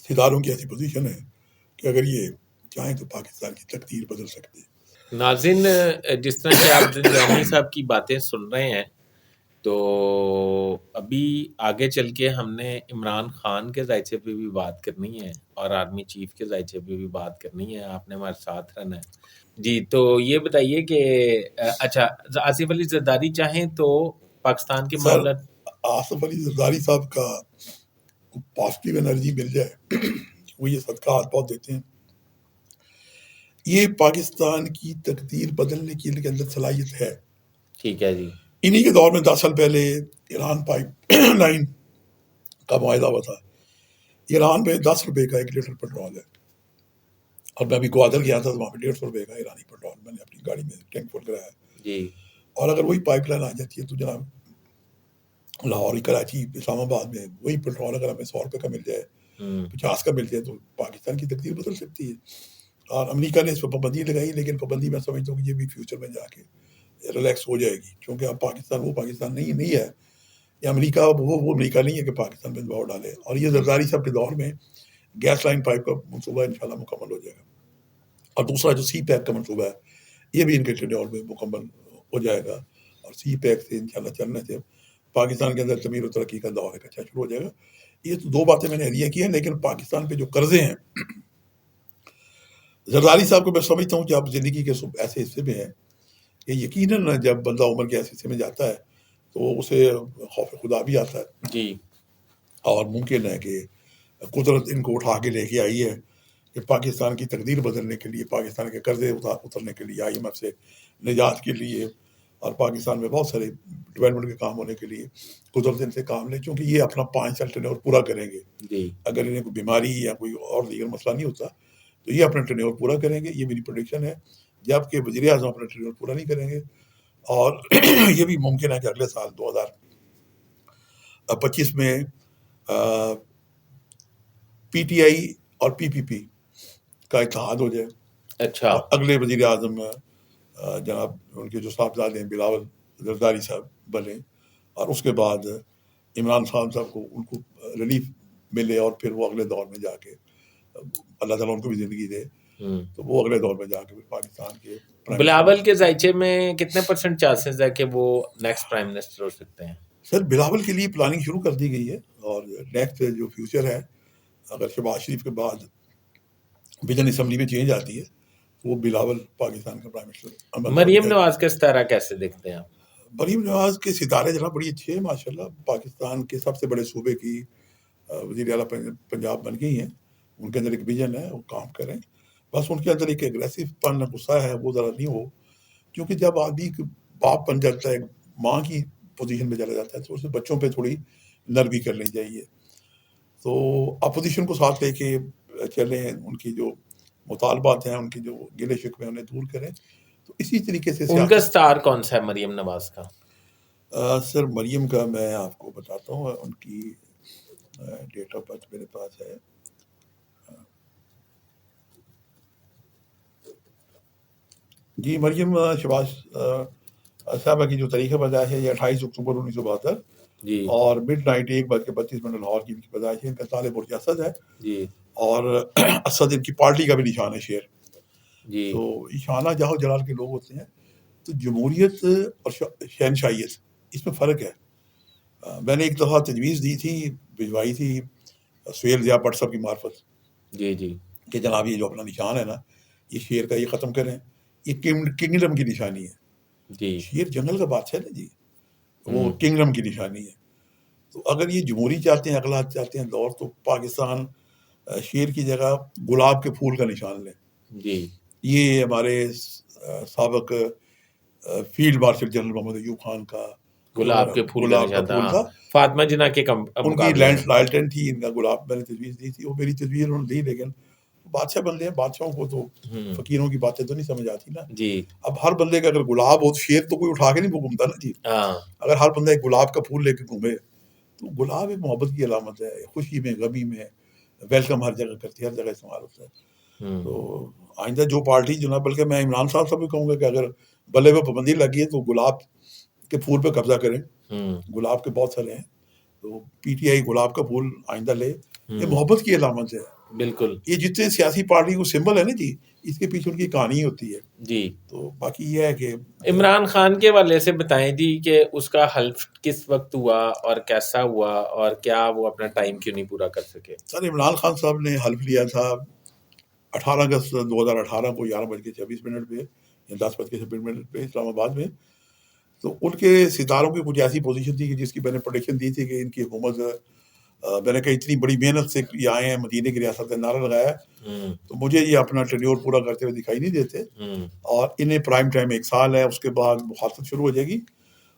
ستاروں کی ایسی پوزیشن ہے کہ اگر یہ چاہیں تو پاکستان کی تقدیر بدل سکتے ہیں. ناظرین، جس طرح کہ آپ زرداری صاحب کی باتیں سن رہے ہیں، تو ابھی آگے چل کے ہم نے عمران خان کے ذائچے پہ بھی بات کرنی ہے اور آرمی چیف کے ذائچے پہ بھی بات کرنی ہے. آپ نے ہمارے ساتھ رہنا ہے. جی تو یہ بتائیے کہ اچھا، آصف علی زرداری چاہیں تو پاکستان کے سر معاملات. آصف علی زرداری صاحب کا پازیٹیو انرجی مل جائے، وہ یہ صدقات بہت دیتے ہیں. یہ پاکستان کی تقدیر بدلنے کی ان کے اندر صلاحیت ہے. ٹھیک ہے جی. انہی کے دور میں 10 سال پہلے ایران پائپ لائن کا معاہدہ ہوا تھا. ایران میں 10 روپے کا 1 لیٹر پیٹرول ہے، اور میں ابھی گوادر گیا تھا تو وہاں پہ 150 روپے کا ایرانی پیٹرول میں نے اپنی گاڑی میں ٹینک فل کرایا. جی اور اگر وہی پائپ لائن آ جاتی ہے تو جناب لاہور کراچی اسلام آباد میں وہی پیٹرول اگر ہمیں 100 روپے کا مل جائے، 50 کا مل جائے، تو پاکستان کی تقدیر بدل سکتی ہے. اور امریکہ نے اس پر پابندی لگائی، لیکن پابندی میں سمجھتا ہوں کہ یہ بھی فیوچر میں جا کے ریلیکس ہو جائے گی، کیونکہ اب پاکستان وہ پاکستان نہیں ہے. یہ امریکہ وہ امریکہ نہیں ہے کہ پاکستان میں دباؤ ڈالے. اور یہ زرداری صاحب کے دور میں گیس لائن پائپ کا منصوبہ انشاءاللہ مکمل ہو جائے گا. اور دوسرا جو سی پیک کا منصوبہ ہے یہ بھی ان کے ٹینیور میں مکمل ہو جائے گا. اور سی پیک سے انشاءاللہ چلنے سے پاکستان کے اندر تعمیر و ترقی کا دور ایک اچھا شروع ہو جائے گا. یہ تو 2 باتیں میں نے ایڈیا کی ہیں. لیکن پاکستان پہ جو قرضے ہیں، زرداری صاحب کو میں سمجھتا ہوں کہ آپ زندگی کے ایسے حصے میں ہیں کہ یقیناً جب بندہ عمر کے ایسے حصے میں جاتا ہے تو اسے خوف خدا بھی آتا ہے. جی اور ممکن ہے کہ قدرت ان کو اٹھا کے لے کے آئی ہے کہ پاکستان کی تقدیر بدلنے کے لیے، پاکستان کے قرضے اترنے کے لیے، IMF سے نجات کے لیے، اور پاکستان میں بہت سارے ڈیولپمنٹ کے کام ہونے کے لیے قدرت ان سے کام لے. چونکہ یہ اپنا 5 سال ٹینیور پورا کریں گے. جی اگر انہیں کوئی بیماری یا کوئی اور دیگر مسئلہ نہیں ہوتا تو یہ اپنا ٹینیور پورا کریں گے. یہ میری پریڈکشن ہے. جبکہ وزیر اعظم اپنا ٹینیور پورا نہیں کریں گے. اور یہ بھی ممکن ہے کہ اگلے سال 2025 میں PTI اور PPP کا اتحاد ہو جائے. اچھا. اور اگلے وزیر اعظم جناب ان کے جو صاحبزادے ہیں بلاول زرداری صاحب بنے، اور اس کے بعد عمران خان صاحب کو ان کو ریلیف ملے، اور پھر وہ اگلے دور میں جا کے اللہ تعالیٰ ان کو بھی زندگی دے تو وہ اگلے دور میں جا کے پاکستان کے بلاول کے ذائچے میں کتنے % چانسز ہے کہ وہ نیکسٹ پرائم منسٹر ہو سکتے ہیں؟ سر بلاول کے لیے پلاننگ شروع کر دی گئی ہے. اور نیکسٹ جو فیوچر ہے، اگر شہباز شریف کے بعد ویژن اسمبلی میں چینج آتی ہے تو وہ بلاول پاکستان کا پرائم منسٹر. مریم نواز کا ستارہ کیسے دیکھتے ہیں آپ؟ مریم نواز کے ستارے جناب بڑی اچھے ہیں ماشاءاللہ. پاکستان کے سب سے بڑے صوبے کی وزیر اعلیٰ پنجاب بن گئی ہیں. ان کے اندر ایک ویژن ہے، وہ کام کریں. بس ان کے اندر ایک ایگریسو پن غصہ ہے، وہ ذرا نہیں ہو. کیونکہ جب آدمی باپ بن جاتا ہے، ماں کی پوزیشن پہ چلا جاتا ہے، تو اسے بچوں پہ تھوڑی نرمی کرنی چاہیے. تو اپوزیشن کو ساتھ لے کے چلیں، ان کی جو مطالبات ہیں، ان کی جو گلے شکوے ہیں انہیں دور کریں. تو اسی طریقے سے ان کا سٹار کون سا ہے مریم نواز کا؟ سر مریم کا میں آپ کو بتاتا ہوں. ان کی ڈیٹ آف برتھ میرے پاس ہے. جی مریم شہباز صاحبہ کی جو تاریخ پیدائش ہے یہ 28 اکتوبر 1972. جی اور مڈ نائٹ 1:32 لاہور کی ان کی پیدائش ہے. ان کا تالے برج اسد ہے جی اور اسد ان کی پارٹی کا بھی نشان ہے شیر. جی تو یہ شانہ جاہو جلال کے لوگ ہوتے ہیں. تو جمہوریت اور شہنشاہیت اس میں فرق ہے. میں نے ایک دفعہ تجویز دی تھی، بھجوائی تھی سہیل ضیاء بٹ صاحب کی معرفت جی جی کہ جناب یہ جو اپنا نشان ہے نا یہ شیر کا یہ ختم کریں. یہ کنگڈم کی نشانی ہے. جی شیر جنگل کا بادشاہ ہے نا جی، وہ کنگڈم کی نشانی ہے. تو اگر یہ جمہوری چاہتے ہیں، اقلاعت چاہتے ہیں دور، تو پاکستان شیر کی جگہ گلاب کے پھول کا نشان لیں. جی یہ ہمارے سابق فیلڈ مارشل جنرل محمد ایوب خان کا گلاب کے پھول کا نشان تھا. ہاں، فاطمہ جناح کے ان کی لالٹن تھی. ان کا گلاب میں نے تجویز دی تھی، وہ میری تجویز انہوں نے دی، لیکن بادشاہ بندے ہیں، بادشاہوں کو تو فقیروں کی باتیں تو نہیں سمجھ آتی نا. جی اب ہر بندے کا اگر گلاب ہو تو شیر تو کوئی اٹھا کے نہیں گھومتا نا جی. اگر ہر بندہ ایک گلاب کا پھول لے کے گھومے تو گلاب ایک محبت کی علامت ہے. خوشی میں، غمی میں ویلکم ہر جگہ کرتی ہے، ہر جگہ استعمال ہوتا ہے. تو آئندہ جو پارٹی جو نا، بلکہ میں عمران صاحب سے بھی کہوں گا کہ اگر بلے پہ پابندی لگی ہے تو گلاب کے پھول پہ قبضہ کریں. گلاب کے بہت سارے ہیں، تو پی ٹی آئی گلاب کا پھول آئندہ لے. یہ محبت کی علامت ہے. بالکل. یہ جتنے سیاسی پارٹی کو سمبل ہے نا جی، اس کے پیچھے ان کی کہانی ہوتی ہے. جی تو باقی یہ ہے کہ عمران خان کے حوالے سے بتائیں جی کہ اس کا حلف کس وقت ہوا اور کیسا ہوا، اور کیا وہ اپنا ٹائم کیوں نہیں پورا کر سکے؟ سر عمران خان صاحب نے حلف لیا تھا 18 اگست 2018 کو 11:26 پہ یا 10:26 پہ اسلام آباد میں. تو ان کے ستاروں کی کچھ ایسی پوزیشن تھی کہ جس کی میں نے پروڈکشن دی تھی کہ ان کی حکومت، میں نے کہا اتنی بڑی محنت سے یہ آئے ہیں، مدینے کی ریاست نے نعرہ لگایا، تو مجھے یہ اپنا ٹینیور پورا کرتے ہوئے دکھائی نہیں دیتے. اور انہیں پرائم ٹائم 1 سال ہے، اس کے بعد مخالفت شروع ہو جائے گی،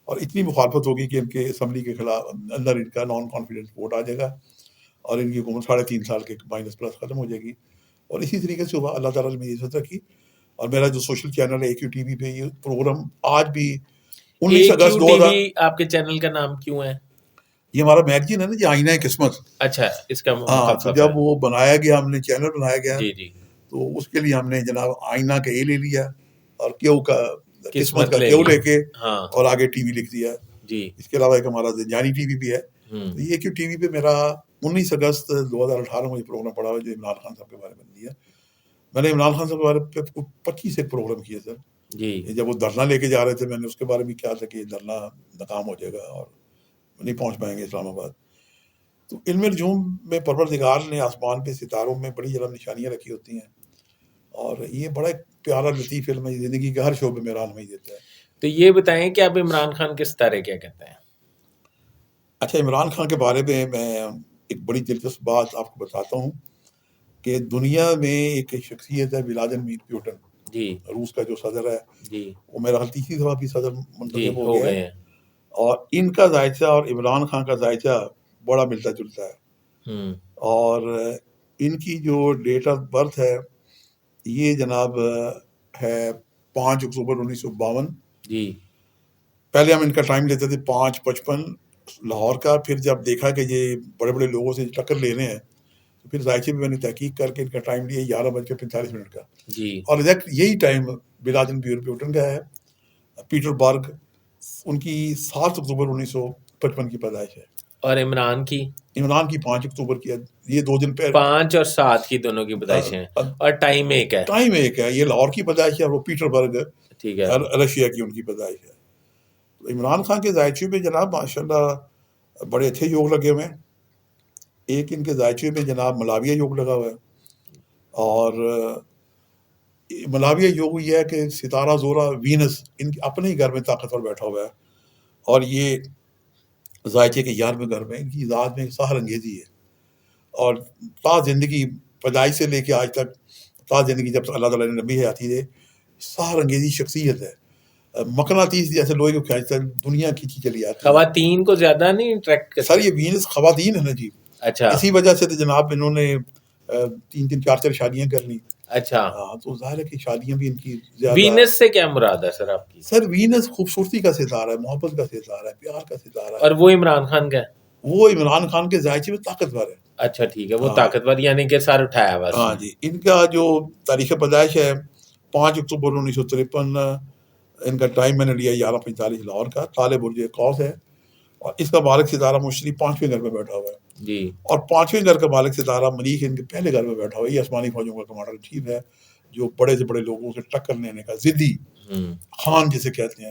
اور اتنی مخالفت ہوگی کہ ان کے اسمبلی کے خلاف اندر ان کا نان کانفیڈنس ووٹ آ جائے گا، اور ان کی حکومت 3.5 سال کے مائنس ختم ہو جائے گی. اور اسی طریقے سے ہوا. اللہ تعالیٰ نے میری عزت رکھی. اور میرا جو سوشل چینل ہے AQ TV پہ، یہ پروگرام آج بھی 19 اگست 2000. آپ کے چینل کا نام کیوں ہے؟ یہ ہمارا میگزین ہے نا جی، آئینہ قسمت. اچھا، اس کا ہاں، تو جب وہ بنایا گیا، ہم نے چینل بنایا گیا، جی جی، تو اس کے لیے ہم نے جناب آئینہ کا لے لیا اور کیو کا قسمت کا کیو لے کے اور آگے ٹی وی لکھ دیا. جی، اس کے علاوہ ایک ہمارا زنجانی ٹی وی بھی ہے. تو یہ AQ TV پہ میرا 19 اگست 2018 میں یہ پروگرام پڑا ہوا جو عمران خان صاحب کے بارے میں دیا. میں نے عمران خان صاحب کے بارے پہ 25 ایک پروگرام کیے سر. جی، جب وہ دھرنا لے کے جا رہے تھے، میں نے اس کے بارے میں کیا تھا کہ یہ دھرنا ناکام ہو جائے گا اور نہیں پہنچ پائیں گے اسلام آباد. تو علم نجوم میں پروردگار نے آسمان پہ ستاروں میں بڑی جرم نشانیاں رکھی ہوتی ہیں، اور یہ بڑا ایک پیارا لطیف علم ہے، زندگی کے ہر شعبے میں رہنمائی دیتا ہے. تو یہ بتائیں کہ اب عمران خان کے ستارے کیا کہتے ہیں؟ اچھا، عمران خان کے بارے میں ایک بڑی دلچسپ بات آپ کو بتاتا ہوں کہ دنیا میں ایک شخصیت ہے ولادیمیر پیوٹن، جی، روس کا جو صدر ہے، جی، وہ میرا خیال 3 دفعہ بھی صدر منتخب ہو گئے ہیں. اور ان کا ذائچہ اور عمران خان کا ذائچہ بڑا ملتا جلتا ہے. اور ان کی جو ڈیٹ آف برتھ ہے یہ جناب ہے 5 اکتوبر 1952. جی، پہلے ہم ان کا ٹائم لیتے تھے 5:55 لاہور کا. پھر جب دیکھا کہ یہ بڑے بڑے لوگوں سے ٹکر لے رہے ہیں تو پھر ذائچے میں نے تحقیق کر کے ان کا ٹائم لیا 11:45 کا. جی، اور ایگزیکٹ یہی ٹائم ولادیمیر پیوٹن کا ہے. پیٹر برگ، ان کی 7 اکتوبر 1955 کی پیدائش ہے. اور عمران کی 5 اکتوبر کی ہے. یہ 2 دن پہلے 5 اور 7 کی دونوں کی پیدائش ہے، اور ٹائم ایک ہے. یہ لاہور کی پیدائش ہے اور وہ پیٹر برگ ٹھیک ہے رشیا کی ان کی پیدائش ہے. تو عمران خان کے ذائچے میں جناب ماشاءاللہ بڑے اچھے یوگ لگے ہوئے ہیں. ایک ان کے ذائچے میں جناب ملاویہ یوگ لگا ہوا ہے، اور ملاویہ یوگ یہ ہے کہ ستارہ زورا وینس ان کے اپنے ہی گھر میں طاقتور بیٹھا ہوا ہے، اور یہ ذائچے کے 11ویں گھر میں ان کی ذات میں سحر انگیزی ہے. اور تا زندگی پیدائش سے لے کے آج تک، تا زندگی جب اللہ تعالیٰ نے نبی حیاتی دے، سحر انگیزی شخصیت ہے. مقناطیس جیسے لوہے کو کھینچتا ہے، دنیا کھینچی چلی آتی ہے. خواتین کو زیادہ نہیں انٹریکٹ کرتی سر. یہ وینس خواتین ہے نا جی. اچھا، اسی وجہ سے تو جناب انہوں نے 3 4 شادیاں کر لی. اچھا، ہاں، تو ظاہر ہے کہ شادیاں بھی ان کی زیادہ. وینس سے کیا مراد ہے سر آپ کی؟ سر وینس خوبصورتی کا ستارہ ہے، محبت کا ستارہ ہے، پیار کا ستارہ ہے. اور وہ عمران خان کا ہے؟ وہ عمران خان کے ذائچے میں طاقتور ہے. اچھا ٹھیک ہے، وہ طاقتور یعنی کہ سر اٹھایا بس. ہاں جی. ان کا جو تاریخ پیدائش ہے 5 اکتوبر 1953. ان کا ٹائم میں نے لیا 11:45 لاہور کا. تالے برج قوس ہے. اور اس کا مالک ستارہ مشتری 5ویں گھر میں بیٹھا ہوا ہے جی. اور 5ویں گھر کا مالک ستارہ مریخ ان کے پہلے گھر میں بیٹھا ہوا ہے. یہ آسمانی فوجوں کا کمانڈر ان چیف ہے جو بڑے سے بڑے لوگوں سے ٹکر لینے کا ضدی خان جسے کہتے ہیں,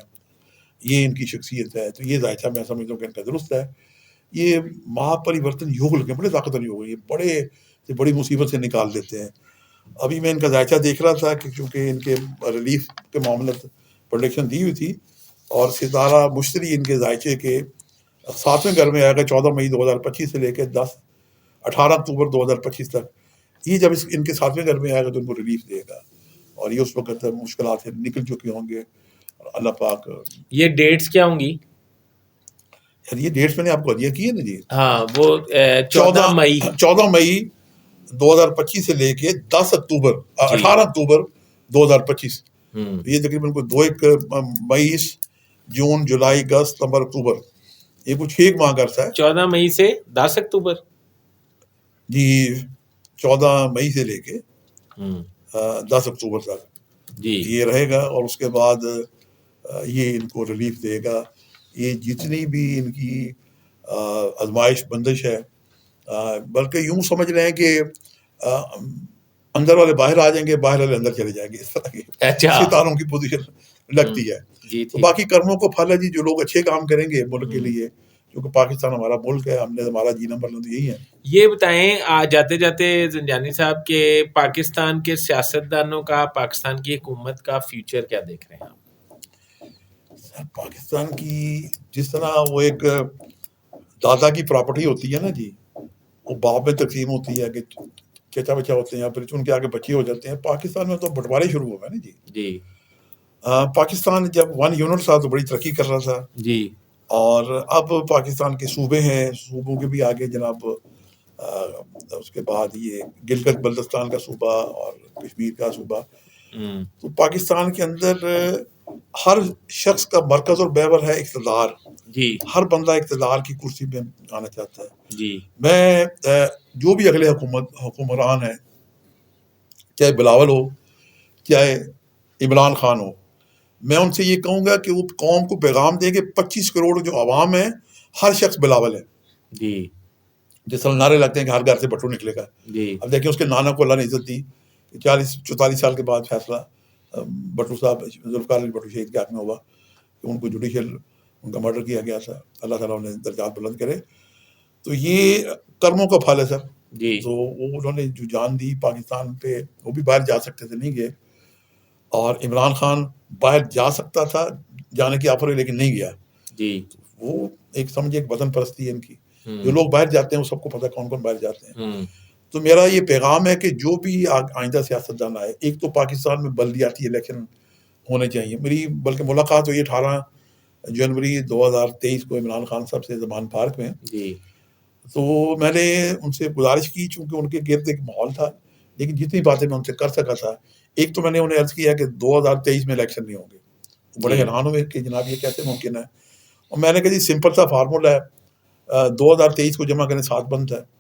یہ ان کی شخصیت ہے. تو یہ ذائچہ میں سمجھتا ہوں کہ ان کا درست ہے. یہ مہا پریورتن یوگ لگے, بڑے طاقتور یوگ ہے, یہ بڑے سے بڑی مصیبت سے نکال دیتے ہیں. ابھی میں ان کا ذائچہ دیکھ رہا تھا کہ چونکہ ان کے ریلیف کے معاملے پروڈکشن دی ہوئی تھی اور ستارہ مشتری ان کے ذائچے کے 7ویں گھر میں آئے گا 14 مئی 2025 سے لے کے 18 اکتوبر 2025 تک. یہ جب ان کے 7ویں گھر میں آئے گا تو ان کو ریلیف دے گا اور یہ اس وقت مشکلات سے نکل چکے ہوں گے. اللہ پاک. یہ ڈیٹس کیا ہوں گی؟ یہ ڈیٹس میں نے آپ کو دیا کی ہے نا جی. ہاں وہ 14 مئی 2025 سے لے کے 18 اکتوبر 2025. یہ تقریباً کوئی 2 مئی جون جولائی اگست ستمبر اکتوبر, یہ کچھ 6 ماہ کا عرصہ ہے. 14 مئی سے 10 اکتوبر جی, 14 مئی سے لے کے 10 اکتوبر تک جی یہ رہے گا اور اس کے بعد یہ ان کو ریلیف دے گا. یہ جتنی بھی ان کی آزمائش بندش ہے, بلکہ یوں سمجھ رہے ہیں کہ اندر والے باہر آ جائیں گے, باہر والے اندر چلے جائیں گے, اس طرح کی ستاروں کی پوزیشن لگتی ہے. تو باقی کرموں کو پھل ہے جی, جو لوگ اچھے کام کریں گے ملک کے لیے, کیونکہ پاکستان ہمارا ملک ہے, ہم نے ہمارا جی نمبر یہی ہے. یہ بتائیں جاتے جاتے زنجانی صاحب کہ پاکستان کے سیاستدانوں کا, پاکستان کی حکومت کا فیوچر کیا دیکھ رہے ہیں آپ؟ پاکستان کی جس طرح وہ ایک دادا کی پراپرٹی ہوتی ہے نا جی, وہ باپ میں تقسیم ہوتی ہے کہ چچا بچا ہوتے ہیں, پھر ان کے آگے بچے ہو جاتے ہیں. پاکستان میں تو بٹوارے شروع ہو گئے نا جی. جی پاکستان جب 1 یونٹ تھا تو بڑی ترقی کر رہا تھا جی, اور اب پاکستان کے صوبے ہیں, صوبوں کے بھی آگے جناب اس کے بعد یہ گلگت بلتستان کا صوبہ اور کشمیر کا صوبہ. تو پاکستان کے اندر ہر شخص کا مرکز اور محور ہے اقتدار. جی ہر بندہ اقتدار کی کرسی پہ آنا چاہتا ہے. جی, میں جو بھی اگلے حکمران ہیں, چاہے بلاول ہو چاہے عمران خان ہو, میں ان سے یہ کہوں گا کہ وہ قوم کو پیغام دیں کہ 25 کروڑ جو عوام ہے ہر شخص بلاول ہے. جی جس طرح نعرے لگتے ہیں کہ ہر گھر سے بٹو نکلے گا. جی, اب دیکھیں اس کے نانا کو اللہ نے عزت دی کہ 44 سال کے بعد فیصلہ بٹو صاحب ذوالفقار علی بٹو شہید کے حق میں ہوا کہ ان کو جوڈیشل ان کا مرڈر کیا گیا تھا. اللہ تعالیٰ انہیں درجات بلند کرے. تو یہ کرموں کا پھل ہے سر. جی تو وہ انہوں نے جو جان دی پاکستان پہ, وہ بھی باہر جا سکتے تھے, نہیں گئے. اور عمران خان باہر جا سکتا تھا, جانے کی آفر ہے لیکن نہیں گیا. جی, وہ ایک سمجھے ایک وطن پرستی ہے ان کی. جو لوگ باہر جاتے ہیں وہ سب کو پتہ کون کون باہر جاتے ہیں. تو میرا یہ پیغام ہے کہ جو بھی آئندہ سیاستدان آئے, ایک تو پاکستان میں بلدیاتی الیکشن ہونے چاہیے. میری بلکہ ملاقات ہوئی 18 جنوری 2023 کو عمران خان صاحب سے زمان پارک میں. جی, تو میں نے ان سے گزارش کی, چونکہ ان کے گرد ایک ماحول تھا, لیکن جتنی باتیں میں ان سے کر سکا تھا, ایک تو میں نے انہیں عرض کیا کہ 2023 میں الیکشن نہیں ہوں گے. بڑے حیران ہوئے کہ جناب یہ کیسے ممکن ہے. اور میں نے کہا جی سمپل سا فارمولا ہے, 2023 کو جمع کریں 7 بنتا ہے,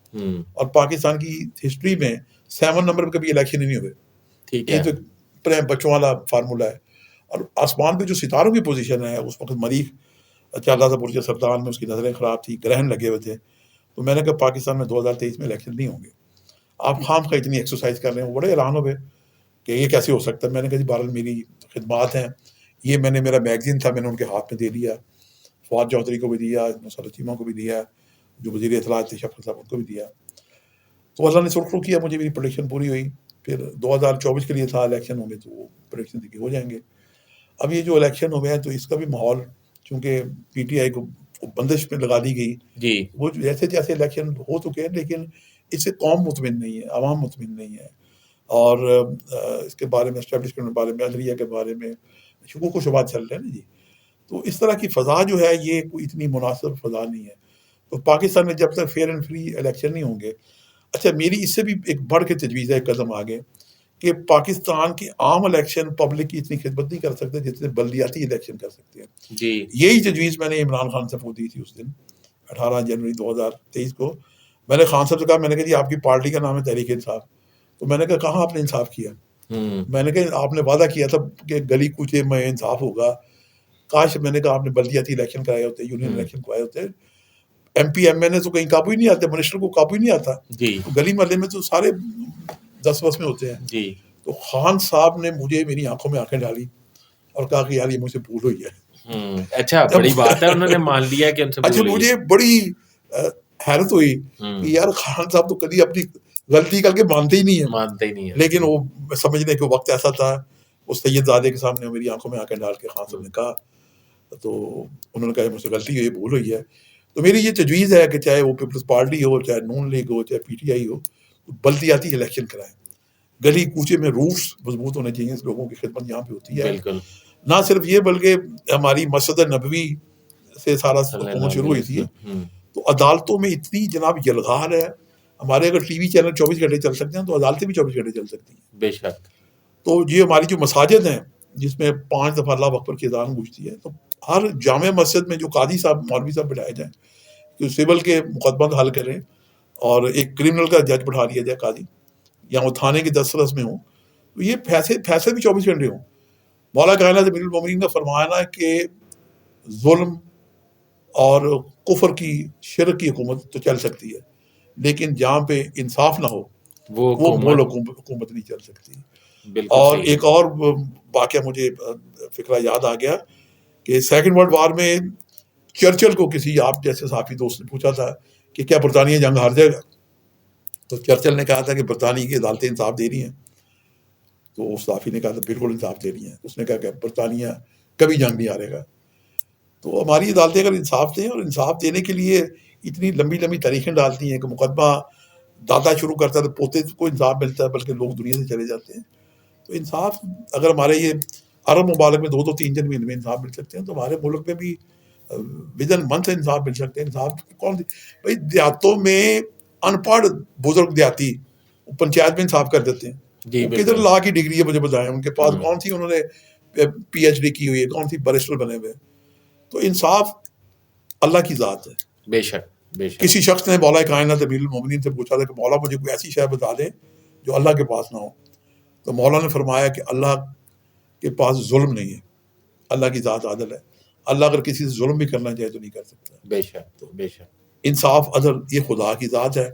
اور پاکستان کی ہسٹری میں 7 نمبر پہ کبھی الیکشن ہی نہیں ہوئے. یہ تو بچوں والا فارمولا ہے. اور آسمان پہ جو ستاروں کی پوزیشن ہے, اس وقت مریخ چل رہا تھا برج سرطان میں, اس کی نظریں خراب تھی, گرہن لگے ہوئے تھے. تو میں نے کہا پاکستان میں 2023 میں الیکشن نہیں ہوں گے. آپ خام خواہ اتنی ایکسرسائز کر رہے ہیں. وہ بڑے حیران ہوئے کہ یہ کیسے ہو سکتا ہے. میں نے کہا جی بہرحال میری خدمات ہیں, یہ میں نے میرا میگزین تھا, میں نے ان کے ہاتھ میں دے دیا, فواد چودھری کو بھی دیا, نصرت چیمہ کو بھی دیا, جو وزیر اطلاعات تھے شفقت صاحب ان کو بھی دیا. تو اللہ نے سرخرو کیا, مجھے میری پروڈکشن پوری ہوئی. پھر 2024 کے لیے تھا الیکشن ہوں گے تو وہ پروڈکشن دیکھے ہو جائیں گے. اب یہ جو الیکشن ہوئے ہیں تو اس کا بھی ماحول, چونکہ پی ٹی آئی کو بندش پہ لگا دی گئی, جی, وہ جیسے جیسے الیکشن ہو چکے ہیں, لیکن اس سے قوم مطمئن نہیں ہے, عوام مطمئن نہیں ہے. اور اس کے بارے میں اسٹیبلشمنٹ کے بارے میں, عدلیہ کے بارے میں شکوک و شبہات چل رہے ہیں نا جی. تو اس طرح کی فضا جو ہے یہ کوئی اتنی مناسب فضا نہیں ہے. تو پاکستان میں جب تک فیئر اینڈ فری الیکشن نہیں ہوں گے. اچھا, میری اس سے بھی ایک بڑھ کے تجویز ہے, ایک قدم آگے, کہ پاکستان کی عام الیکشن پبلک کی اتنی خدمت نہیں کر سکتے جتنے بلدیاتی الیکشن کر سکتے ہیں. جی, یہی تجویز میں نے عمران خان صاحب کو دی تھی اس دن 18 جنوری 2023 کو. میں نے خان صاحب سے کہا, میں نے کہا جی آپ کی پارٹی کا نام ہے تحریک انصاف. تو میں نے کہا کہاں آپ نے انصاف کیا. میں نے کہا آپ نے وعدہ کیا تھا کہ گلی کوچے میں انصاف ہوگا, کاش میں نے کہا آپ نے بلدیاتی الیکشن کرائے ہوتے, یونین الیکشن کرائے ہوتے. ایم پی ایم این اے تو کہیں قابو ہی نہیں آتے, منسٹر کو قابو ہی نہیں آتا. تو گلی محلے میں تو سارے 10 بس میں ہوتے ہیں. تو خان صاحب نے مجھے میری آنکھوں میں آنکھیں ڈالی اور کہا کہ یار یہ مجھ سے بھول ہوئی ہے. اچھا, بڑی بات ہے, انہوں نے مان لیا کہ ان سے اچھا, مجھے بڑی حیرت ہوئی کہ یار خان صاحب تو کبھی اپنی غلطی کر کے مانتے ہی نہیں ہیں. لیکن وہ سمجھنے کے وقت ایسا تھا, اس سید زادے کے سامنے میری آنکھوں میں آنکھیں ڈال کے خان صاحب نے کہا, تو انہوں نے کہا مجھ سے غلطی ہوئی, بھول ہوئی ہے. تو میری یہ تجویز ہے کہ چاہے وہ پیپلز پارٹی ہو, چاہے نون لیگ ہو, چاہے پی ٹی آئی ہو, بلدیاتی الیکشن کرائیں. گلی کوچے میں روٹس مضبوط ہونے چاہیے, لوگوں کی خدمت یہاں پہ ہوتی ہے. نہ صرف یہ بلکہ ہماری مسجد نبوی سے سارا حکومت شروع ہوئی تھی. تو عدالتوں میں اتنی جناب یلغار ہے. ہمارے اگر ٹی وی چینل 24 گھنٹے چل سکتے ہیں تو عدالتیں بھی 24 گھنٹے چل سکتی ہیں. بے شک. تو یہ ہماری جو مساجد ہیں جس میں 5 دفعہ اللہ اکبر کی اذان گونجتی ہے, تو ہر جامع مسجد میں جو قاضی صاحب مولوی صاحب بٹھائے جائیں کہ سول کے مقدمات حل کریں, اور ایک کرمنل کا جج بٹھا دیا جائے قاضی, یا وہ تھانے کے دسترس میں ہوں, تو یہ فیصلے بھی 24 گھنٹے ہوں. مولا کائنات امیر المومنین کا فرمانا ہے کہ ظلم اور کفر کی, شرک کی حکومت تو چل سکتی ہے, لیکن جہاں پہ انصاف نہ ہو وہ مول حکومت نہیں چل سکتی. اور ایک اور واقعہ مجھے فکرہ یاد آ گیا کہ سیکنڈ ورلڈ وار میں چرچل کو کسی آپ جیسے صحافی دوست نے پوچھا تھا کہ کیا برطانیہ جنگ ہار جائے گا, تو چرچل نے کہا تھا کہ برطانیہ کی عدالتیں انصاف دے رہی ہیں. تو اس صحافی نے کہا تھا بالکل انصاف دے رہی ہیں. اس نے کہا کہ برطانیہ کبھی جنگ نہیں ہارے گا. تو ہماری عدالتیں اگر انصاف دیں, اور انصاف دینے کے لیے اتنی لمبی لمبی تاریخیں ڈالتی ہیں کہ مقدمہ دادا شروع کرتا ہے تو پوتے کو انصاف ملتا ہے, بلکہ لوگ دنیا سے چلے جاتے ہیں. تو انصاف اگر ہمارے یہ عرب ممالک میں 2-3 دن میں انصاف مل سکتے ہیں, تو ہمارے ملک میں بھی ودن منتھ انصاف مل سکتے ہیں. انصاف کون سی بھائی, دیہاتوں میں ان پڑھ بزرگ دیہاتی پنچایت میں انصاف کر دیتے ہیں. کدھر لا کی ڈگری ہے مجھے بتائیں, ان کے پاس کون سی انہوں نے پی ایچ ڈی کی ہوئی ہے, کون سی بیرسٹر بنے ہوئے. تو انصاف اللہ کی ذات ہے. بے شک. کسی شخص نے مولا کائنات امیر المومنین سے پوچھا تھا کہ مولا مجھے کوئی ایسی شے بتا دیں جو اللہ کے پاس نہ ہو. تو مولا نے فرمایا کہ اللہ کے پاس ظلم نہیں ہے, اللہ کی ذات عادل ہے. اللہ اگر کسی سے ظلم بھی کرنا چاہے تو نہیں کر سکتا. بے شک. بے شک. انصاف عدل یہ خدا کی ذات ہے.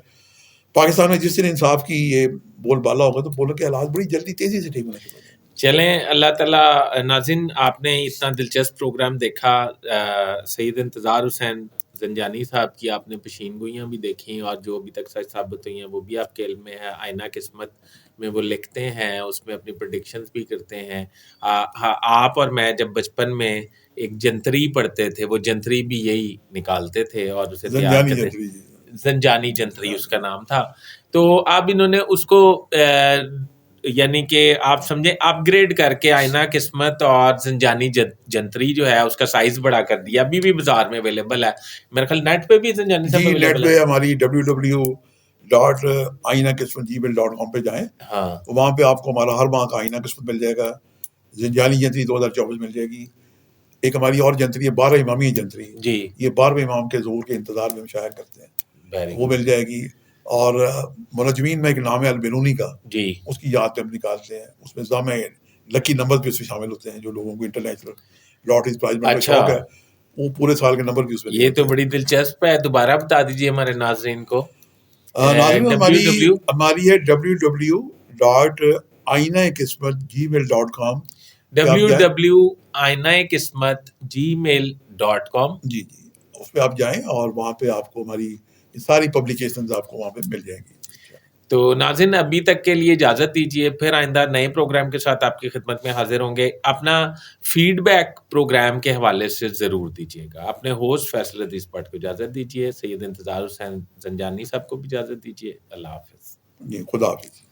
پاکستان میں جس دن انصاف کی یہ بول بالا ہوگا تو بولو کہ حالات بڑی جلدی تیزی سے ٹھیک ہونے کے بعد. چلیں, اللہ تعالیٰ. ناظرین, آپ نے اتنا دلچسپ پروگرام دیکھا, سید انتظار حسین زنجانی صاحب کی آپ نے پیشین گوئیاں بھی دیکھیں, اور جو ابھی تک سچ ثابت ہوئی ہیں وہ بھی آپ کے علم میں ہے. آئینہ قسمت میں وہ لکھتے ہیں, اس میں اپنی پریڈکشنز بھی کرتے ہیں. آپ اور میں جب بچپن میں ایک جنتری پڑھتے تھے, وہ جنتری بھی یہی نکالتے تھے اور اسے تیار کرتے تھے. زنجانی جنتری اس کا نام تھا. تو اب انہوں نے اس کو یعنی کہ آپ سمجھیں اپ گریڈ کر کے آئینہ قسمت اور زنجانی جنتری جو ہے اس کا سائز بڑا کر دیا. ابھی بھی بازار میں اویلیبل ہے میرے خیال, نیٹ پہ بھی زنجانی صاحب اویلیبل ہے. ہماری www.ainaqismat.gmail.com پہ جائیں, تو وہاں پہ آپ کو ہمارا ہر ماہ کا آئینہ قسمت مل جائے گا. زنجانی جنتری 2024 مل جائے گی. ایک ہماری اور جنتری ہے 12 امامی جنتری, یہ 12ویں امام کے ظہور کے انتظار میں ہم شائع کرتے ہیں, وہ مل جائے گی. اور منجمین میں ایک نام ہے البیرونی کا, اس کی یاد پہ ہم نکالتے ہیں. اس میں جامع لکی نمبر بھی اس میں شامل ہوتے ہیں. جو لوگوں کو انٹرنیشنل لاٹری پرائز میں شوق ہے وہ پورے سال کے نمبر بھی اس میں. یہ تو بڑی دلچسپ ہے, دوبارہ بتا دیجیے ہمارے ناظرین کو. ناظرین ہماری ہے www.ainaqismat.gmail.com, www.ainaqismat.gmail.com. جی اس پہ آپ جائیں اور وہاں پہ آپ کو ہماری ساری پبلیکیشنز آپ کو وہاں پہ مل جائیں گی. تو ناظرین ابھی تک کے لیے اجازت دیجیے, پھر آئندہ نئے پروگرام کے ساتھ آپ کی خدمت میں حاضر ہوں گے. اپنا فیڈ بیک پروگرام کے حوالے سے ضرور دیجیے گا. اپنے ہوسٹ فیصل عزیز پٹ کو اجازت دیجیے, سید انتظار حسین زنجانی صاحب کو بھی اجازت دیجیے. اللہ حافظ. جی خدا حافظ.